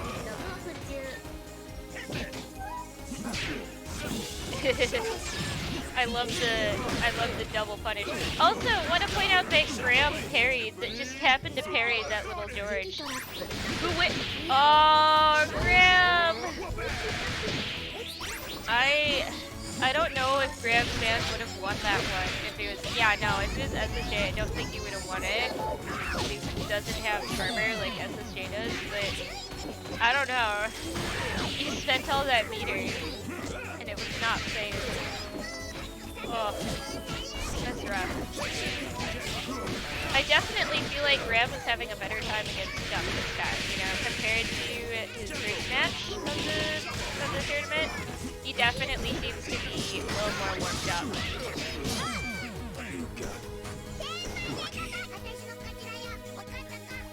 I love the double punish. Also, want to point out that Graham parried, that just happened to parry that little George. Who went? Oh, Graham! I don't know if Graham's fans would have won that one if it was. Yeah, no, if it was SSJ, I don't think he would have won it. He doesn't have armor like SSJ does, but I don't know. He spent all that meter, and it was not safe. Oh, that's rough. I definitely feel like Graham was having a better time against Duck this time, you know, compared to his first match of the tournament. He definitely seems to be a little more warmed up.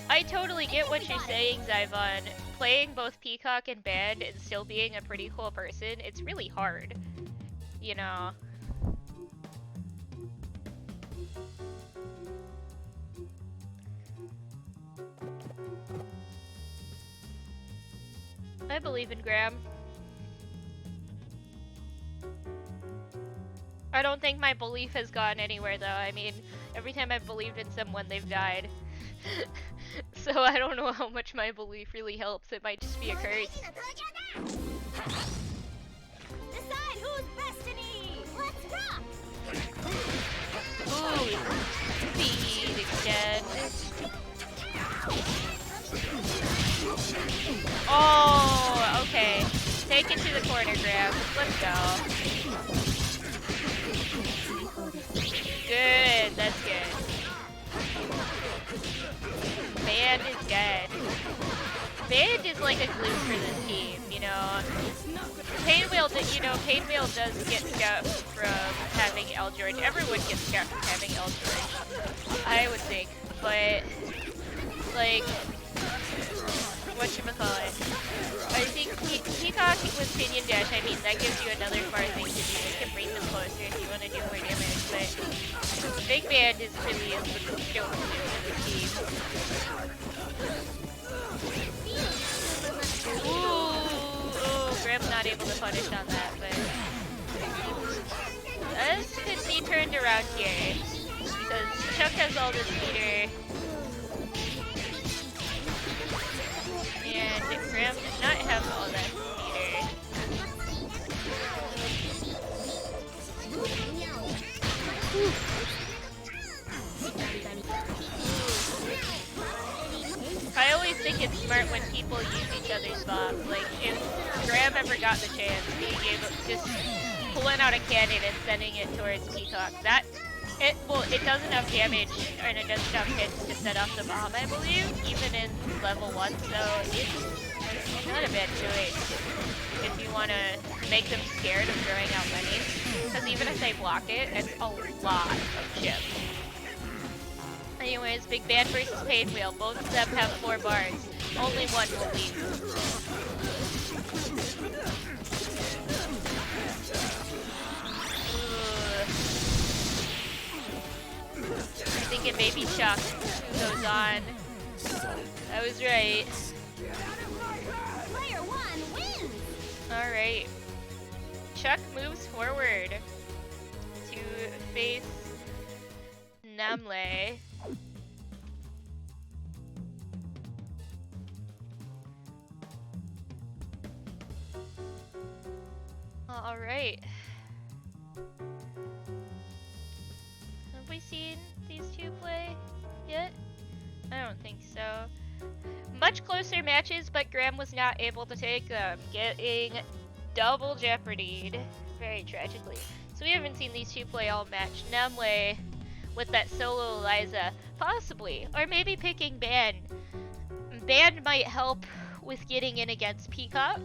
I totally get what you're saying, Zyvon. Playing both Peacock and Band and still being a pretty cool person, it's really hard, you know. I believe in Graham. I don't think my belief has gone anywhere though. I mean, every time I've believed in someone, they've died. So I don't know how much my belief really helps. It might just be a curse. Decide whose destiny. Let's rock. Ooh, speed extend. Oh, okay. Take it to the corner, Graham. Let's go. Good, that's good. Band is dead. Band is like a glue for this team, you know. Painwheel, Painwheel does get scuffed from having L George. Everyone gets scuffed from having L George, I would think. But, like, whatchamacallit? I think Peacock with Pinion Dash, I mean, that gives you another far thing to do. You can bring them closer if you want to do more damage, but Big Band is really the skill of the team. Ooh, Graham's not able to punish on that, but this could be turned around here, because Chuck has all this meter. And Graham does not have all that meter. I always think it's smart when people use each other's bombs. Like, if Graham ever got the chance, being able to just pulling out a cannon and sending it towards Peacock, it does enough damage, and it does enough hits to set off the bomb, I believe, even in level 1, so it's not a bad choice if you want to make them scared of throwing out money, because even if they block it, it's a lot of chip. Anyways, Big Band versus Painwheel, both of them have 4 bars, only one will leave. I think it may be Chuck who goes on. I was right. Player 1 wins. Alright. Chuck moves forward to face Namle. Alright. Have we seen these two play yet? I don't think so. Much closer matches, but Graham was not able to take them, getting double jeopardied very tragically. So we haven't seen these two play all match. Namle with that solo Eliza. Possibly. Or maybe picking Ban. Ban might help with getting in against Peacock,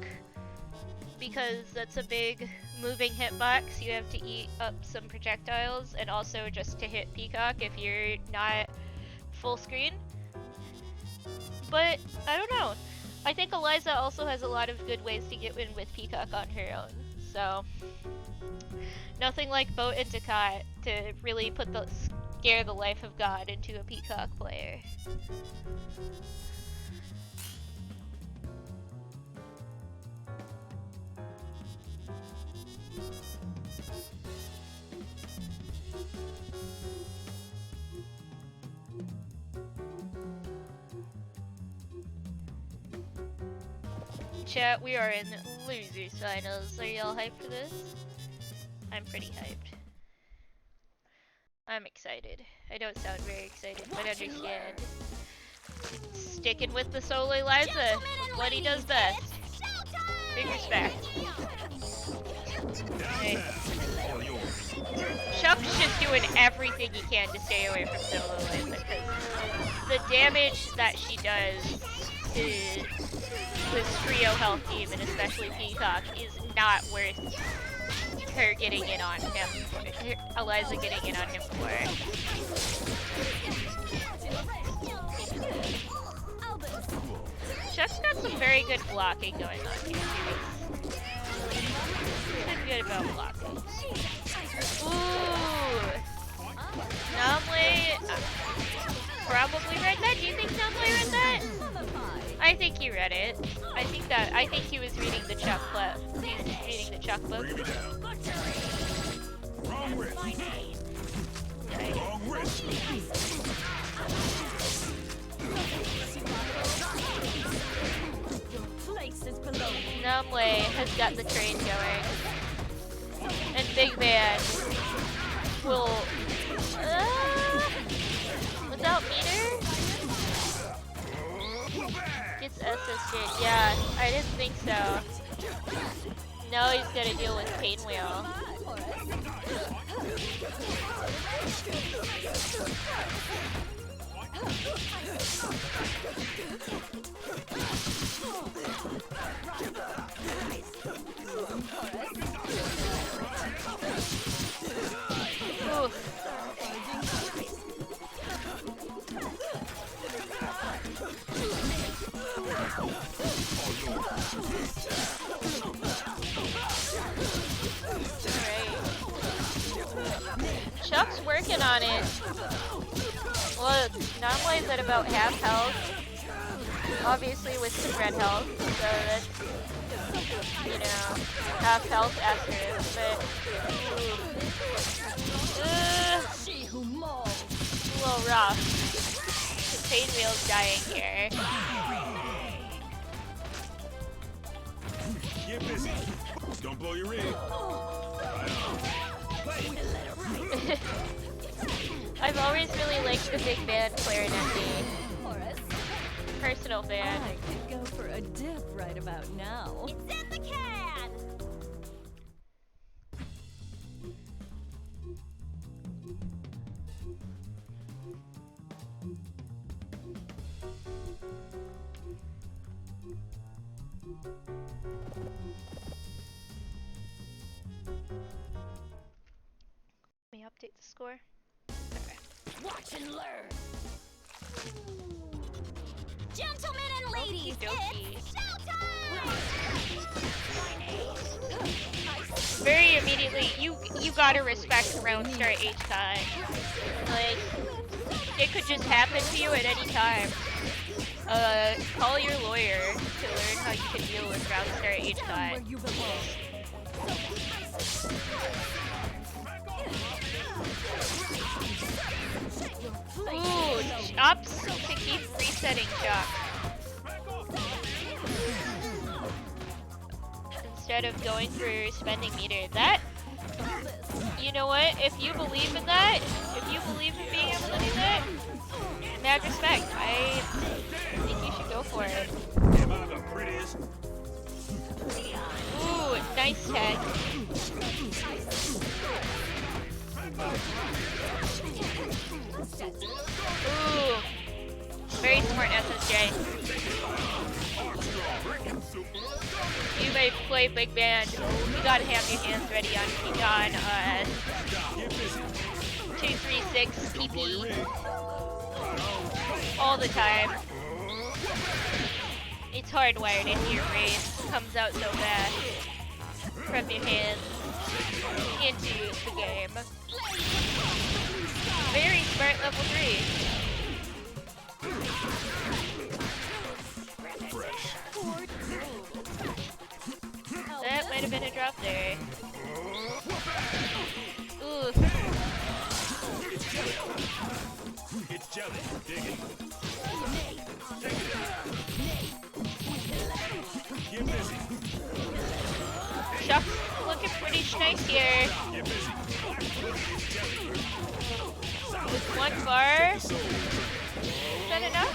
because that's a big moving hitbox. You have to eat up some projectiles, and also just to hit Peacock if you're not full screen. But I don't know. I think Eliza also has a lot of good ways to get in with Peacock on her own. So nothing like Boat into Cot to really scare the life of God into a Peacock player. Chat, we are in losers finals. Are y'all hyped for this? I'm pretty hyped. I'm excited. I don't sound very excited, but understand. Sticking with the solo Eliza, what he does best. Big respect. Okay. Chuck's just doing everything he can to stay away from solo Eliza, because the damage that she does to this trio health team, and especially Peacock, is not worth her getting in on him, Eliza getting in on him for. Chuck's got some very good blocking going on here. He's good about blocking. Ooh! Namle probably read that? Do you think Namle read that? I think he read it. I think he was reading the Chuck book. He was reading the Chuck book. Wrong wrist. Okay. Wrong wrist. Namle has got the train going. And Big Man will... without meter? Gets assisted. Yeah, I didn't think so. Now he's gotta deal with Pain Wheel. Oof. Chuck's working on it. Well, Namle's at about half health. Obviously with some red health, so that's, you know, half health after it, but... a little rough. The Pain Wheel's dying here. Get busy. Don't blow your rig. I've always really liked the big band clarinet game. Personal fan. I could go for a dip right about now. It's in the can! Let me update the score. Okay. Watch and learn! Gentlemen and ladies, Okey-dokey. it's showtime! Very immediately, you gotta respect round start HCOT. Like, it could just happen to you at any time. Call your lawyer to learn how you can deal with round start HCOT. You belong. Ooh, chops to keep resetting Chuck. Instead of going for spending meter. That, you know what, if you believe in that, if you believe in being able to do that, mad respect. I think you should go for it. Am I the prettiest? Ooh, nice tag. Ooh. Very smart SSJ. You may play big band. You gotta have your hands ready on 236 PP all the time. It's hardwired into your brain. Comes out so fast from your hands into the game. Very smart level 3. That might have been a drop there. Ooh. It's jelly. Dig it. Get busy. Chuck's looking pretty nice here. Get busy. With 1 bar. Is that enough?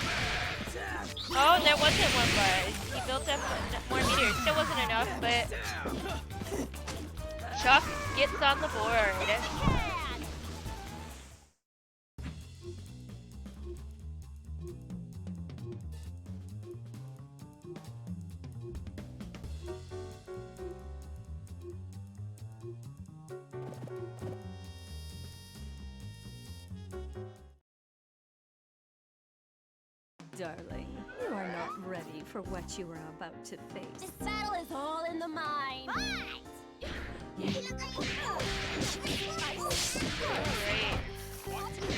Oh, that wasn't 1 bar. He built up more meters. Still wasn't enough, but Chuck gets on the board. Darling, you are not ready for what you are about to face. This battle is all in the mind. Fight! Great.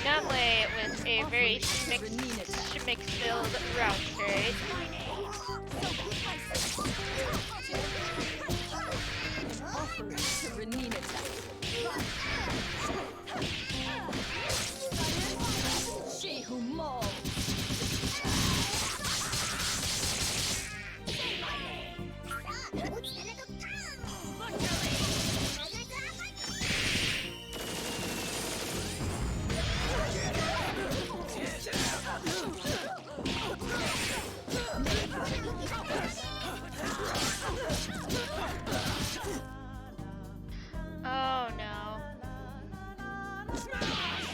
Nominee with a very schmix-filled round trade. To Renina she who mauls. Oh no.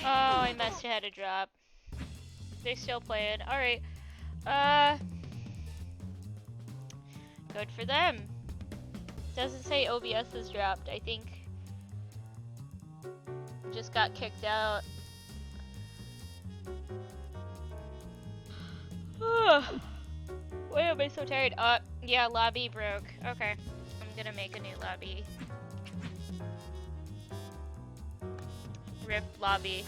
Oh, I must have had a drop. They're still playing. Alright. Good for them. Doesn't say OBS is dropped. I think just got kicked out. Why am I so tired? Yeah, lobby broke. Okay. I'm gonna make a new lobby. RIP lobby.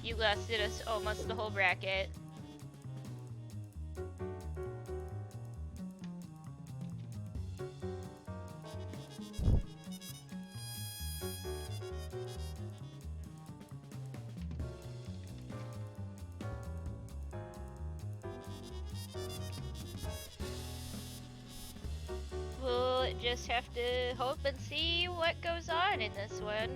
You lasted us almost the whole bracket. We'll just have to hope and see what goes on in this one.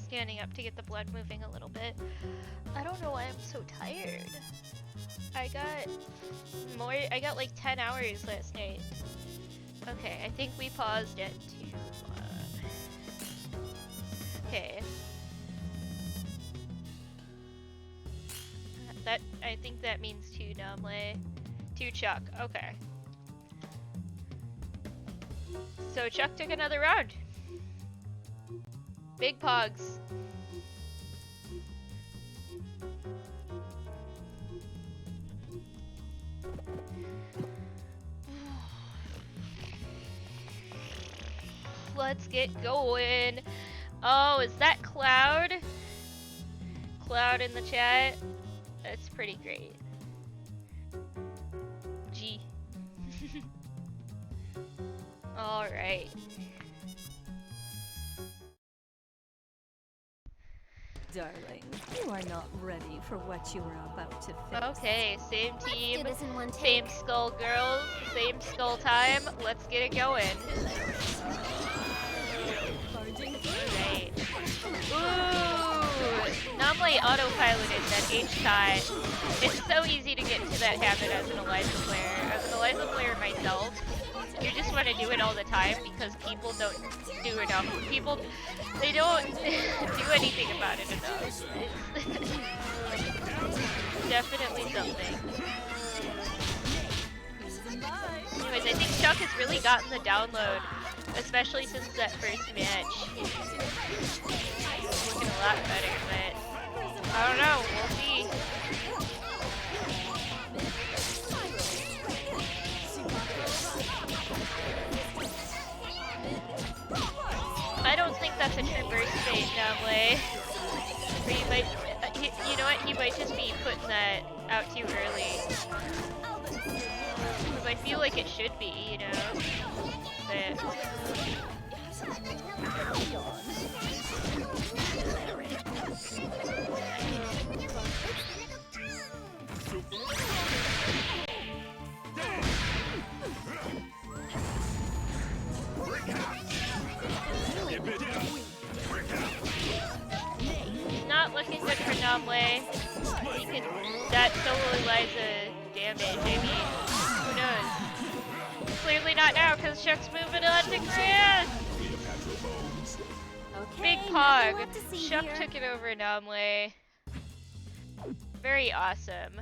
Standing up to get the blood moving a little bit. I don't know why I'm so tired. I got like 10 hours last night. Okay, I think we paused at 2. Okay. I think that means 2 Nominee. 2 Chuck. Okay. So Chuck took another round. Big pogs. Let's get going. Oh, is that Cloud? Cloud in the chat? That's pretty great. G. Alright. Darling, You are not ready for what you are about to face. Okay, same Let's team, do this in one same take. skull girls, same skull time. Let's get it going. Charging through. Right. Ooh! Normally autopiloted that H-shot. It's so easy to get into that habit as an Eliza player. As an Eliza player myself, you just want to do it all the time because people don't do enough. People, they don't do anything about it enough. It's definitely something. Anyways, I think Chuck has really gotten the download, especially since that first match. He's looking a lot better, but I don't know, we'll see. I don't think that's a true burst bait, Namle. Or you might, you know what, he might just be putting that out too early. Because I feel like it should be, you know? But... Not looking good for Namle. He could, that solo Eliza damage, I mean, who knows? Clearly not now, because Chuck's moving on to Grant! Okay, Big nothing Pog. left to see Chuck here. took it over Namle. Very awesome.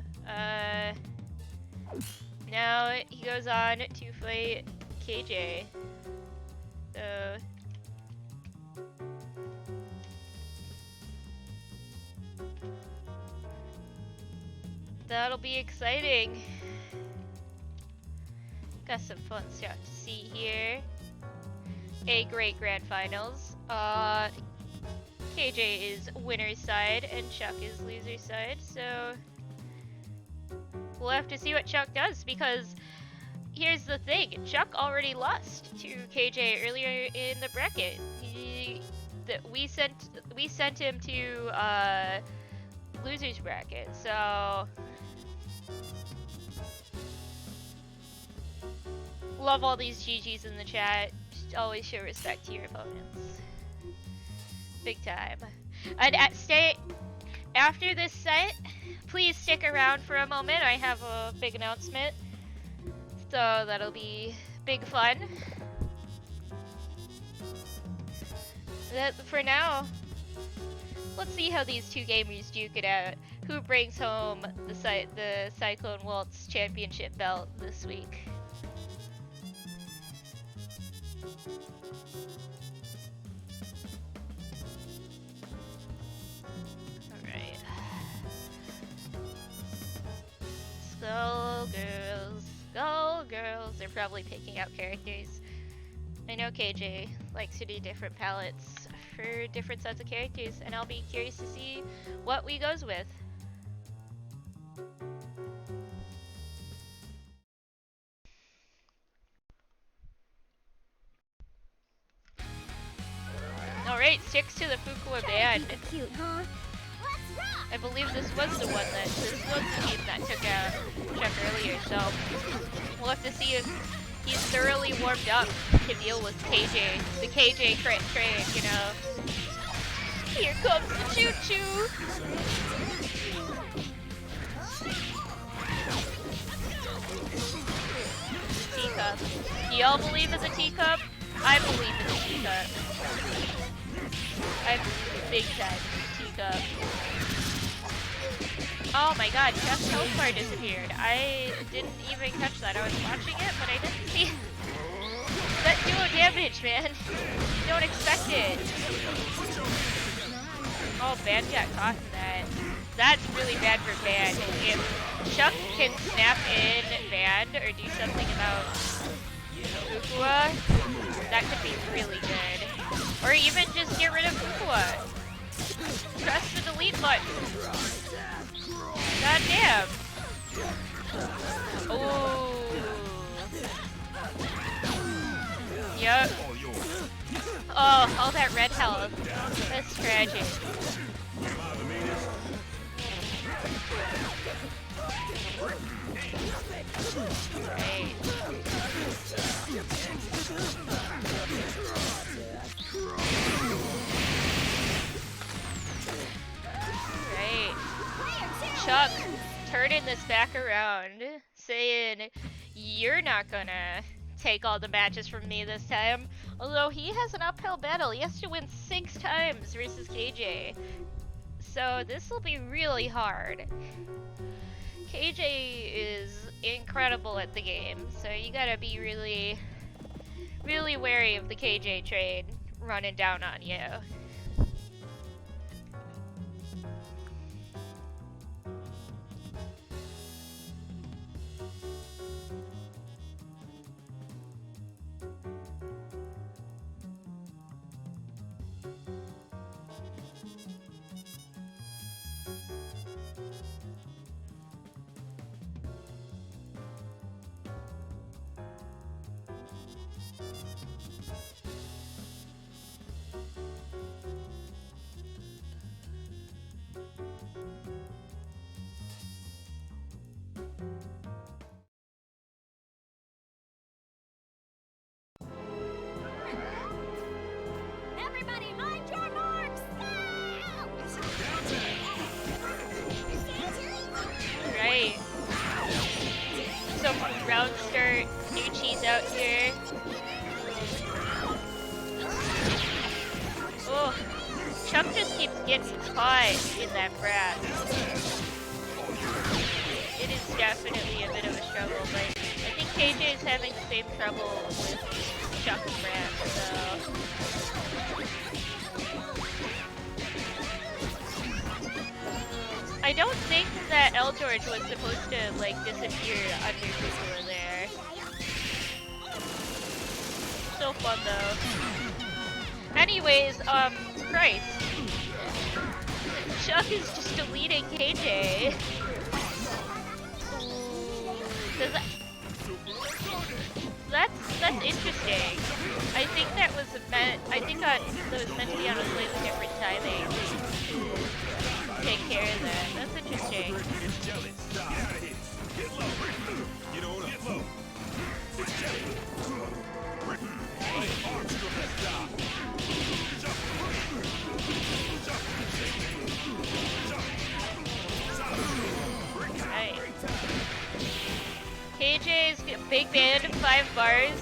Now he goes on to fight KJ. So... that'll be exciting. Got some fun stuff to see here. A great grand finals. KJ is winner's side and Chuck is loser's side, so we'll have to see what Chuck does, because here's the thing, Chuck already lost to KJ earlier in the bracket. We sent him to loser's bracket, so love all these GGs in the chat. Just always show respect to your opponents. Big time. And stay after this set, please stick around for a moment. I have a big announcement. So that'll be big fun. For now, let's see how these two gamers duke it out. Who brings home the Cyclone Waltz championship belt this week? Alright. Skull girls. Skull girls. They're probably picking out characters. I know KJ likes to do different palettes for different sets of characters, and I'll be curious to see what we goes with. Alright, sticks to the Fukua band. Keep it cute, huh? Let's rock! I believe this was the team that took out Chuck earlier, so we'll have to see if he's thoroughly warmed up to deal with KJ, the KJ crit train, you know. Here comes the choo-choo! Teacup. Do y'all believe in the teacup? I believe in the teacup. I believe big time in the teacup. Oh my god, Chuck's health bar disappeared. I didn't even catch that. I was watching it, but I didn't see that duo damage, man. You don't expect it. Oh, Band got caught in that. That's really bad for Band. If Chuck can snap in Band or do something about Fukua, that could be really good. Or even just get rid of Fukua. Press the delete button. God damn. Oh. Yup. Oh, all that red health. That's tragic. back around, saying, you're not gonna take all the matches from me this time. Although he has an uphill battle. He has to win 6 times versus KJ. So this will be really hard. KJ is incredible at the game, so you gotta be really, really wary of the KJ train running down on you. Everybody mind your marks! Right. So round start, new cheese out here. Oh, Chuck just keeps getting caught in that brass. It is definitely a bit of a struggle, but I think KJ is having the same trouble with Chuck and brass, so... I don't think that L George was supposed to like disappear under people there. So fun though. Anyways, Christ. Chuck is just deleting KJ. Does that's interesting. I think that was meant that was meant to be on a slightly different timing. Take care of that. That's interesting. It's jelly. Get out of here. Get low. Get on up. Get low. It's jelly. Arms to the left side. Jump. Jump. Right. KJ's big band of 5 bars.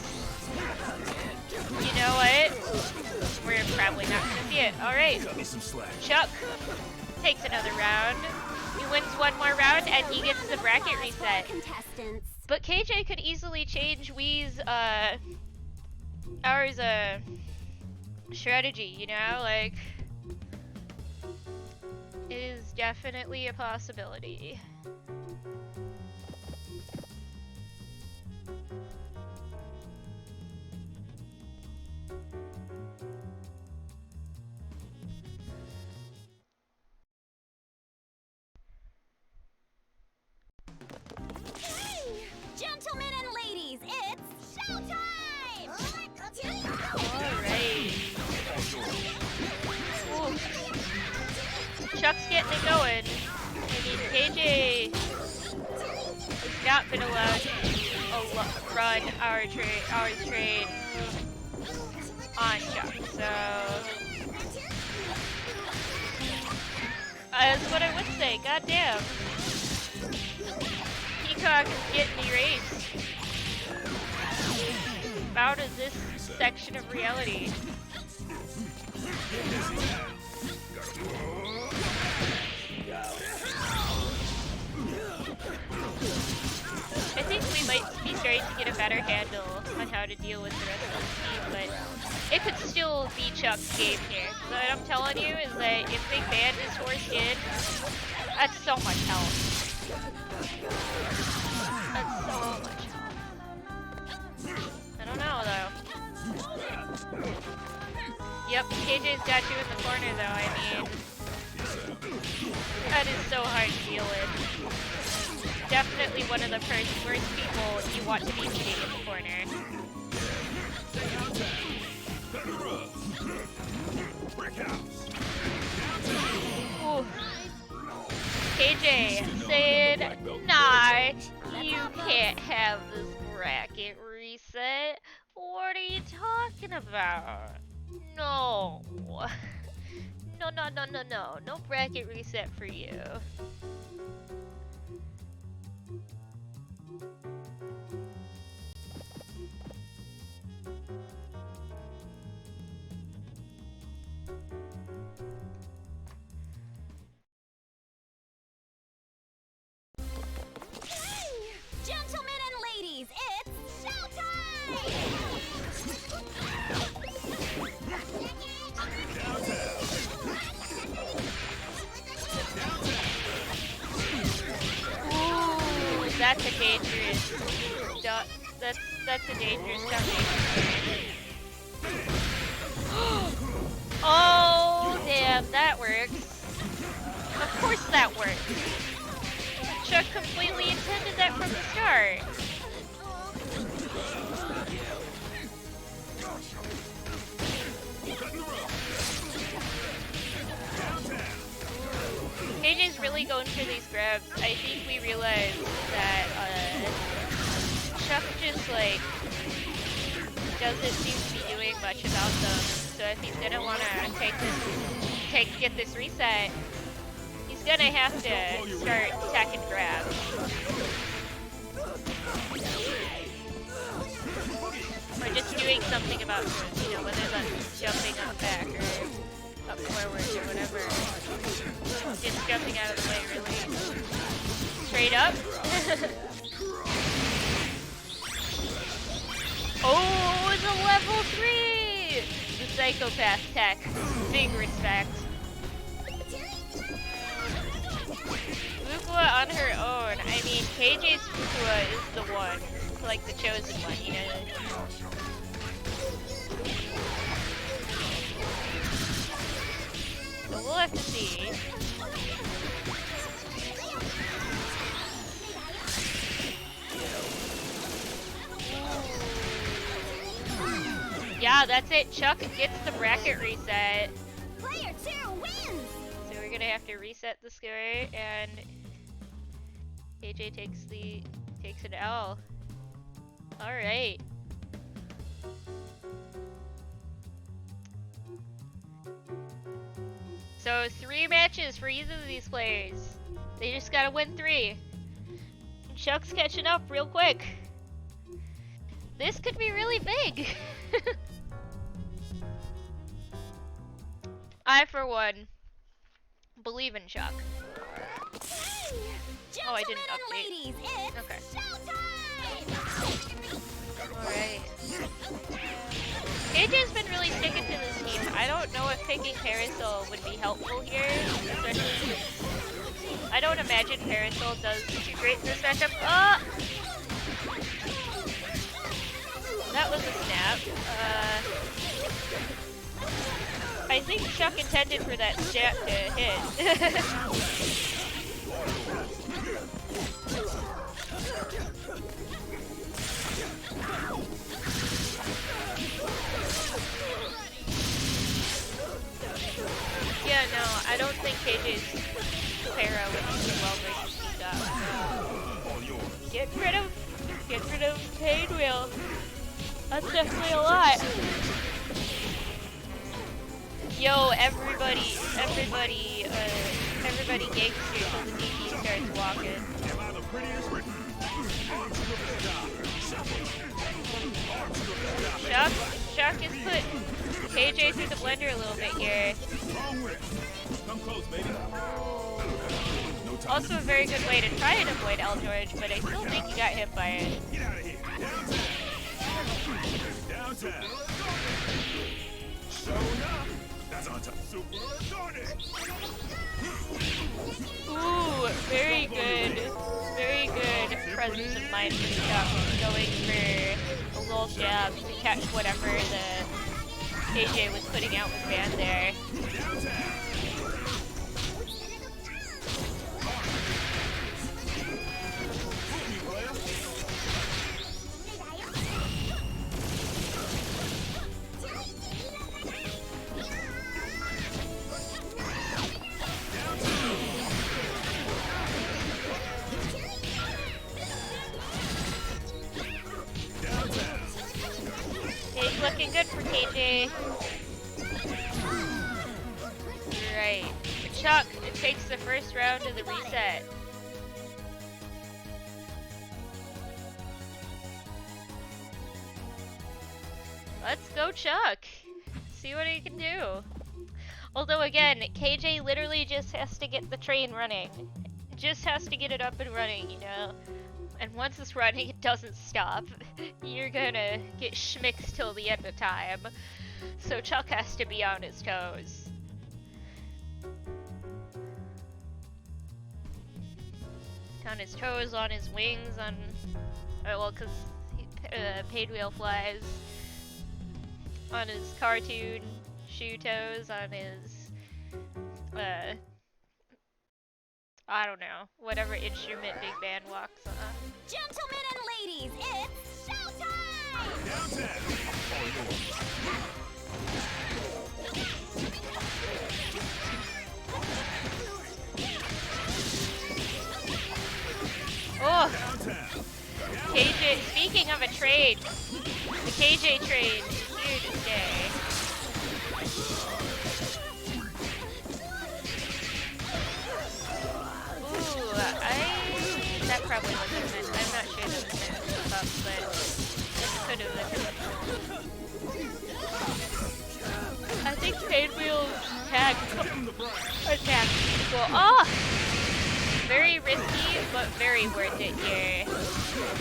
You know what? We're probably not gonna see it. Alright. Cut me some slack. Chuck takes another round. He wins one more round and he gets the bracket reset. Contestants. But KJ could easily change Wii's ours strategy, you know? Like, it is definitely a possibility. Gentlemen and ladies, it's showtime! Alright. Chuck's getting it going. I mean, KJ has not been allowed to run our trade on Chuck, so that's what I would say. Goddamn. Peacock is getting erased out of this section of reality. I think we might be starting to get a better handle on how to deal with the rest of the team, but it could still be Chuck's game here. So what I'm telling you is that if Big Band is forced in, that's so much help. That's so much help. I don't know though. Yep, KJ's got you in the corner though, I mean. That is so hard to deal with. Definitely one of the worst people you want to be meeting in the corner. Ooh. KJ said, nah, you can't have this bracket reset. What are you talking about? No. No. No bracket reset for you. Gentlemen and ladies, it's showtime! Ooh, that's a dangerous. That's a dangerous combination. Oh, damn, that works. Of course that works. Chuck completely intended that from the start. KJ's really going for these grabs. I think we realized that Chuck just like doesn't seem to be doing much about them. So if he's gonna wanna get this reset, he's gonna have to start attacking grabs. Or just doing something about, you know, whether that's jumping up back or up forward or whatever. Just jumping out of the way really straight up. Oh, it's a level 3! The psychopath tech. Big respect. Fukua on her own. I mean, KJ's Fukua is the one. Like the chosen one, you know? So we'll have to see. Yeah, that's it. Chuck gets the bracket reset. Player 2 wins! So we're gonna have to reset the score, and KJ takes an L. All right. So 3 matches for either of these players. They just gotta win 3. Chuck's catching up real quick. This could be really big. I, for one, believe in Chuck. Oh, I didn't update. Ladies, it's Okay. showtime! Alright. KJ's been really sticking to this team. I don't know if picking Parasol would be helpful here, especially since I don't imagine Parasol does too great in this matchup. Oh! That was a snap. I think Chuck intended for that stat to hit. Yeah, no, I don't think KJ's Para would do well versus Pika. Get rid of Pain Wheel. That's definitely a lot. Yo, everybody gangster till the DD starts walking. Chuck has put KJ through the blender a little bit here. Come close, baby. Also a very good way to try and avoid L George, but I still think he got hit by it. Get out of here. Downtown. So enough. That's on top. Super Sonic. Ooh, very good presence of mind for Chuck, going for a little jab to catch whatever the KJ was putting out with Van there. It's looking good for KJ. Right. Chuck takes the first round of the reset. Let's go Chuck. See what he can do. Although again, KJ literally just has to get the train running. Just has to get it up and running, you know? And once it's running, it doesn't stop. You're gonna get schmixed till the end of time. So Chuck has to be on his toes. On his toes, on his wings, on... Oh, well, because Paid Wheel flies. On his cartoon shoe toes, on his... I don't know. Whatever instrument Big Band walks on. Gentlemen and ladies, it's showtime! Downtown. All yours. Oh! Downtown. KJ, speaking of a train, the KJ train is here to stay. Ooh, that probably wasn't meant. I'm not sure that was meant to keep up, but it could have been. I think Paid Wheel's attack equal. Oh! Very risky, but very worth it here.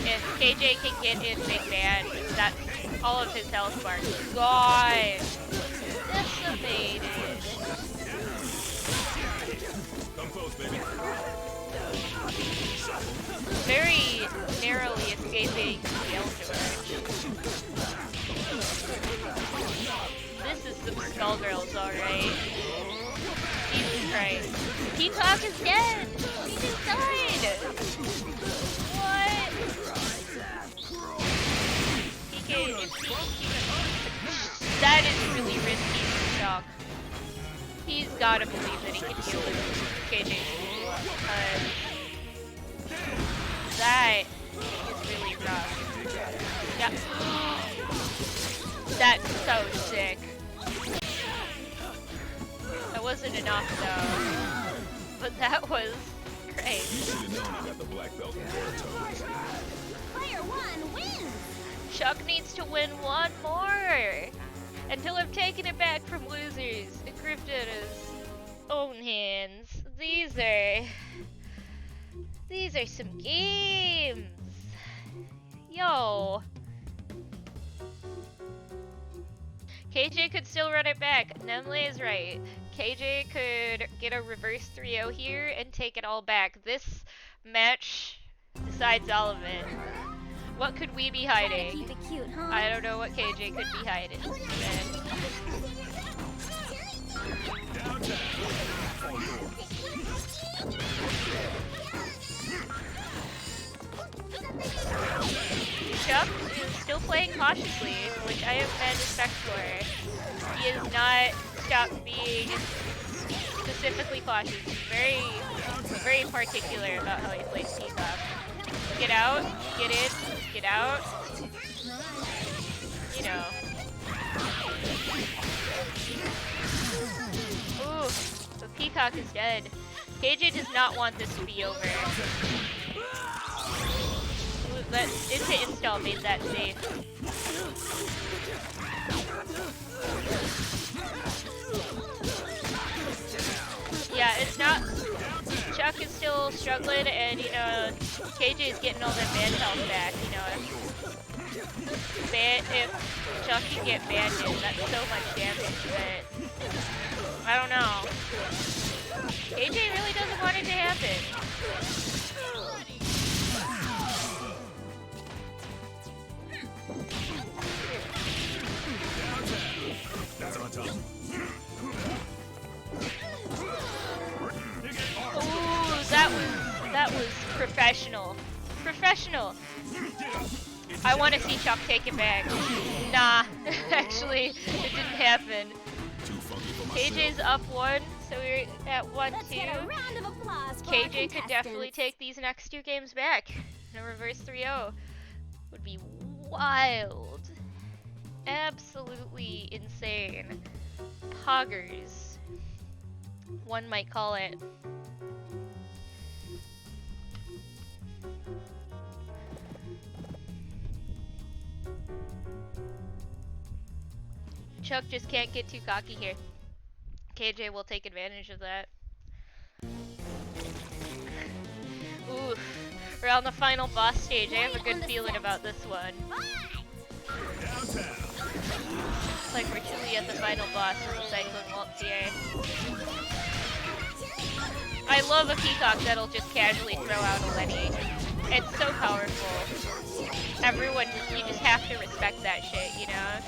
If KJ can get in Big Band, that's all of his health bar gone. Decimated. Come close, baby. Very narrowly escaping the Eldor. This is some Skullgirls, alright. Jesus Christ. Peacock is dead! She just died! What? That is really risky for Chuck. He's gotta believe that he can deal with KJ's that is really rough. Yeah. That's so sick. That wasn't enough though. But that was great. You should have known I got the black belt in Baratones. Player 1 wins! Chuck needs to win one more. Until I've taken it back from losers and gripped it in his own hands. These are some games. Yo. KJ could still run it back. Nemle is right. KJ could get a reverse 3-0 here and take it all back. This match decides all of it. What could we be hiding? Keep it cute, huh? I don't know what KJ could be hiding. Chuck is still playing cautiously, which I have mad respect for. He has not stopped being specifically cautious. He's very particular about how he plays Peacock. Get out, get in, get out. You know. Ooh, the Peacock is dead. KJ does not want this to be over. Ooh, that into install made that safe. Yeah, it's not. Chuck is still struggling, and you know, KJ is getting all that band health back. You know, if Chuck can get banded, that's so much damage that I don't know. KJ really doesn't want it to happen. That's on top. Ooh, that was professional. Professional. I want to see Chuck take it back. Nah, actually, it didn't happen. KJ's up 1, so we're at 1-2. Let's get a round of applause for our KJ could definitely contestants. take these next 2 games back. And a reverse 3-0 would be wild. Absolutely insane. Poggers, one might call it. Chuck just can't get too cocky here. KJ will take advantage of that. Ooh, we're on the final boss stage. I have a good feeling about this one. Downtown. It's like we're truly at the final boss of the Cyclone Waltz here. I love a peacock that'll just casually throw out a Lenny. It's so powerful. Everyone, you just have to respect that shit, you know?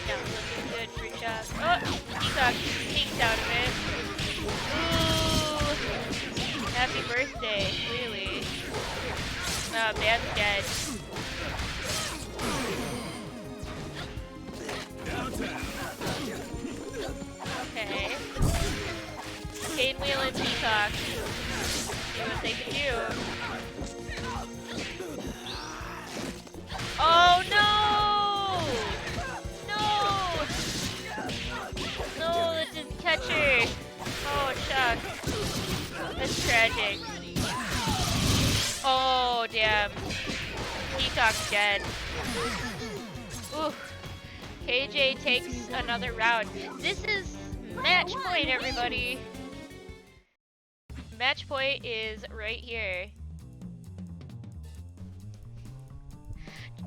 Not looking good for Chuck. Oh, peacock sneaks out of it. Ooh, happy birthday, clearly. Oh, man's dead. Okay. Cane wheel and peacock. See what they can do. Oh no! No! No, that didn't catch her. Oh, Chuck. That's tragic. Oh, damn. Peacock's dead. Oof. KJ takes another round. This is match point, everybody. Match point is right here.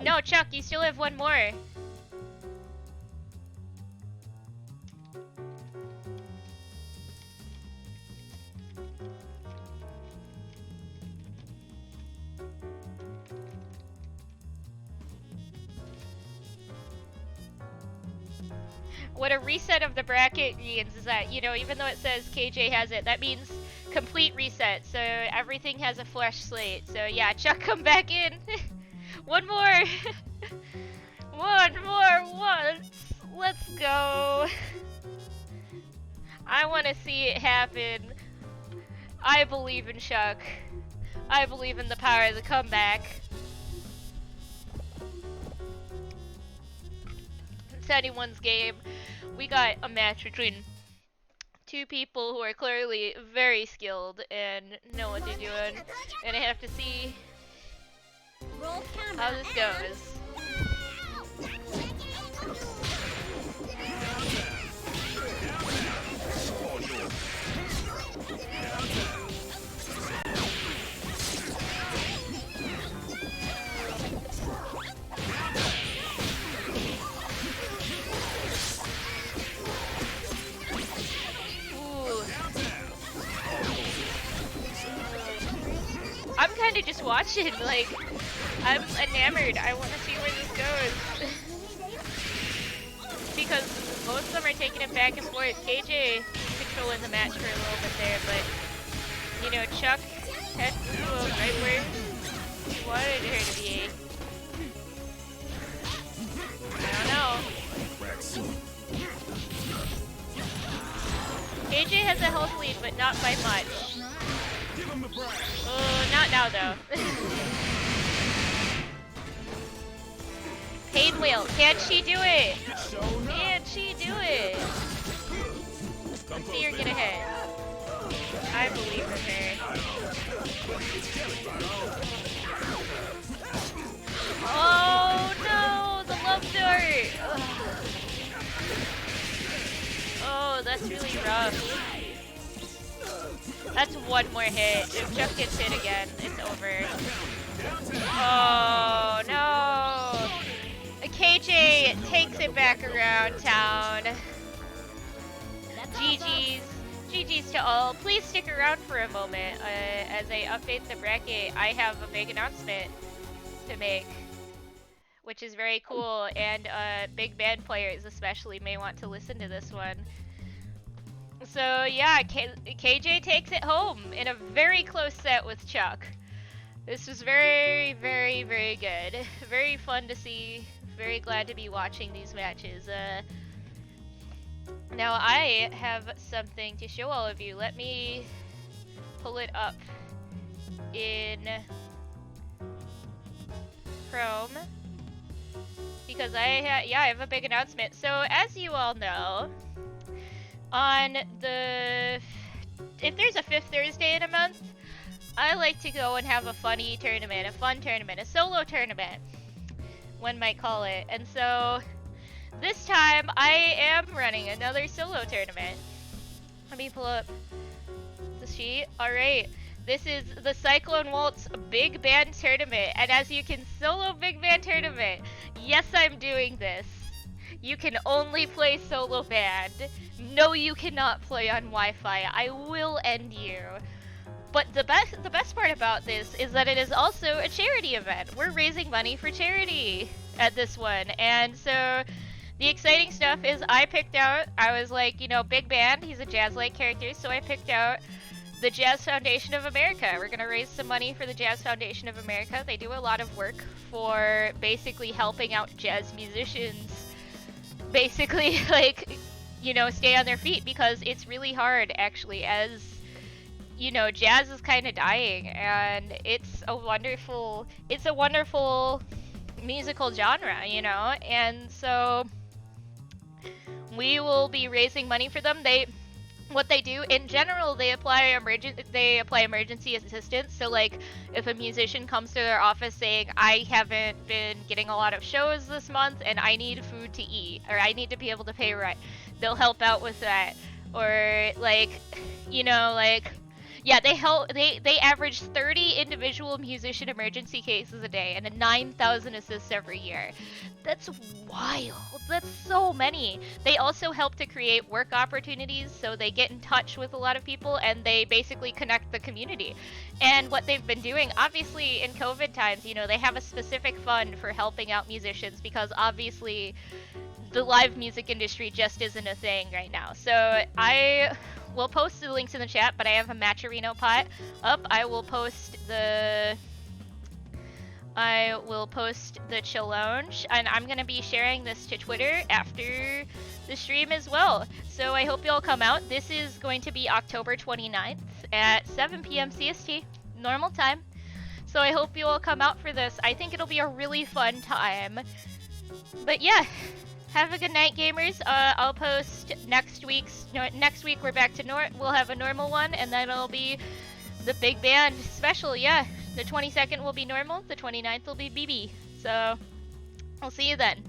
No, Chuck, you still have one more. What a reset of the bracket means is that, you know, even though it says KJ has it, that means complete reset. So everything has a fresh slate. So yeah, Chuck, come back in. One more. One more once. Let's go. I want to see it happen. I believe in Chuck. I believe in the power of the comeback. It's anyone's game. We got a match between two people who are clearly very skilled and know what they're doing. And I have to see how this goes. I'm kind of just watching, like, I'm enamored. I want to see where this goes. Because both of them are taking it back and forth. KJ controlling the match for a little bit there, but, you know, Chuck had to go right where he wanted her to be. I don't know. KJ has a health lead, but not by much. Not now though. Pain wheel, can she do it? Can she do it? Let's see her get ahead. I believe in her. Oh no, the love dart. Ugh. Oh, that's really rough. That's one more hit. If Chuck gets hit again, it's over. Oh no! KJ takes it back around town. GG's. GG's to all. Please stick around for a moment. As I update the bracket, I have a big announcement to make, which is very cool, and big band players especially may want to listen to this one. So yeah, KJ takes it home in a very close set with Chuck. This was very, very, very good. Very fun to see. Very glad to be watching these matches. Now I have something to show all of you. Let me pull it up in Chrome. Because I have a big announcement. So as you all know, on the, if there's a 5th Thursday in a month, I like to go and have a fun tournament, a solo tournament, one might call it. And so this time I am running another solo tournament. Let me pull up the sheet. Alright, this is the Cyclone Waltz Big Band Tournament. And as you can, solo Big Band Tournament. Yes, I'm doing this. You can only play solo band. No, you cannot play on Wi-Fi. I will end you. But the best part about this is that it is also a charity event. We're raising money for charity at this one. And so the exciting stuff is I was like, you know, big band, he's a jazz-like character, so I picked out the Jazz Foundation of America. We're gonna raise some money for the Jazz Foundation of America. They do a lot of work for basically helping out jazz musicians, basically, like, you know, stay on their feet, because it's really hard, actually, as, you know, jazz is kind of dying, and it's a wonderful musical genre, you know, and so we will be raising money for them. What they do in general, they apply emergency assistance. So like, if a musician comes to their office saying, I haven't been getting a lot of shows this month and I need food to eat, or I need to be able to pay rent, they'll help out with that. Or like, you know, like, yeah, they average 30 individual musician emergency cases a day and 9,000 assists every year. That's wild. That's so many. They also help to create work opportunities, so they get in touch with a lot of people and they basically connect the community. And what they've been doing, obviously in COVID times, you know, they have a specific fund for helping out musicians, because obviously the live music industry just isn't a thing right now. So I will post the links in the chat, but I have a Matcherino pot up. I will post the challenge, and I'm gonna be sharing this to Twitter after the stream as well. So I hope you all come out. This is going to be October 29th at 7 p.m. CST, normal time. So I hope you all come out for this. I think it'll be a really fun time. But yeah, have a good night, gamers. I'll post next week we're back to we'll have a normal one, and then it'll be the big band special. Yeah, the 22nd will be normal, the 29th will be BB. So I'll see you then.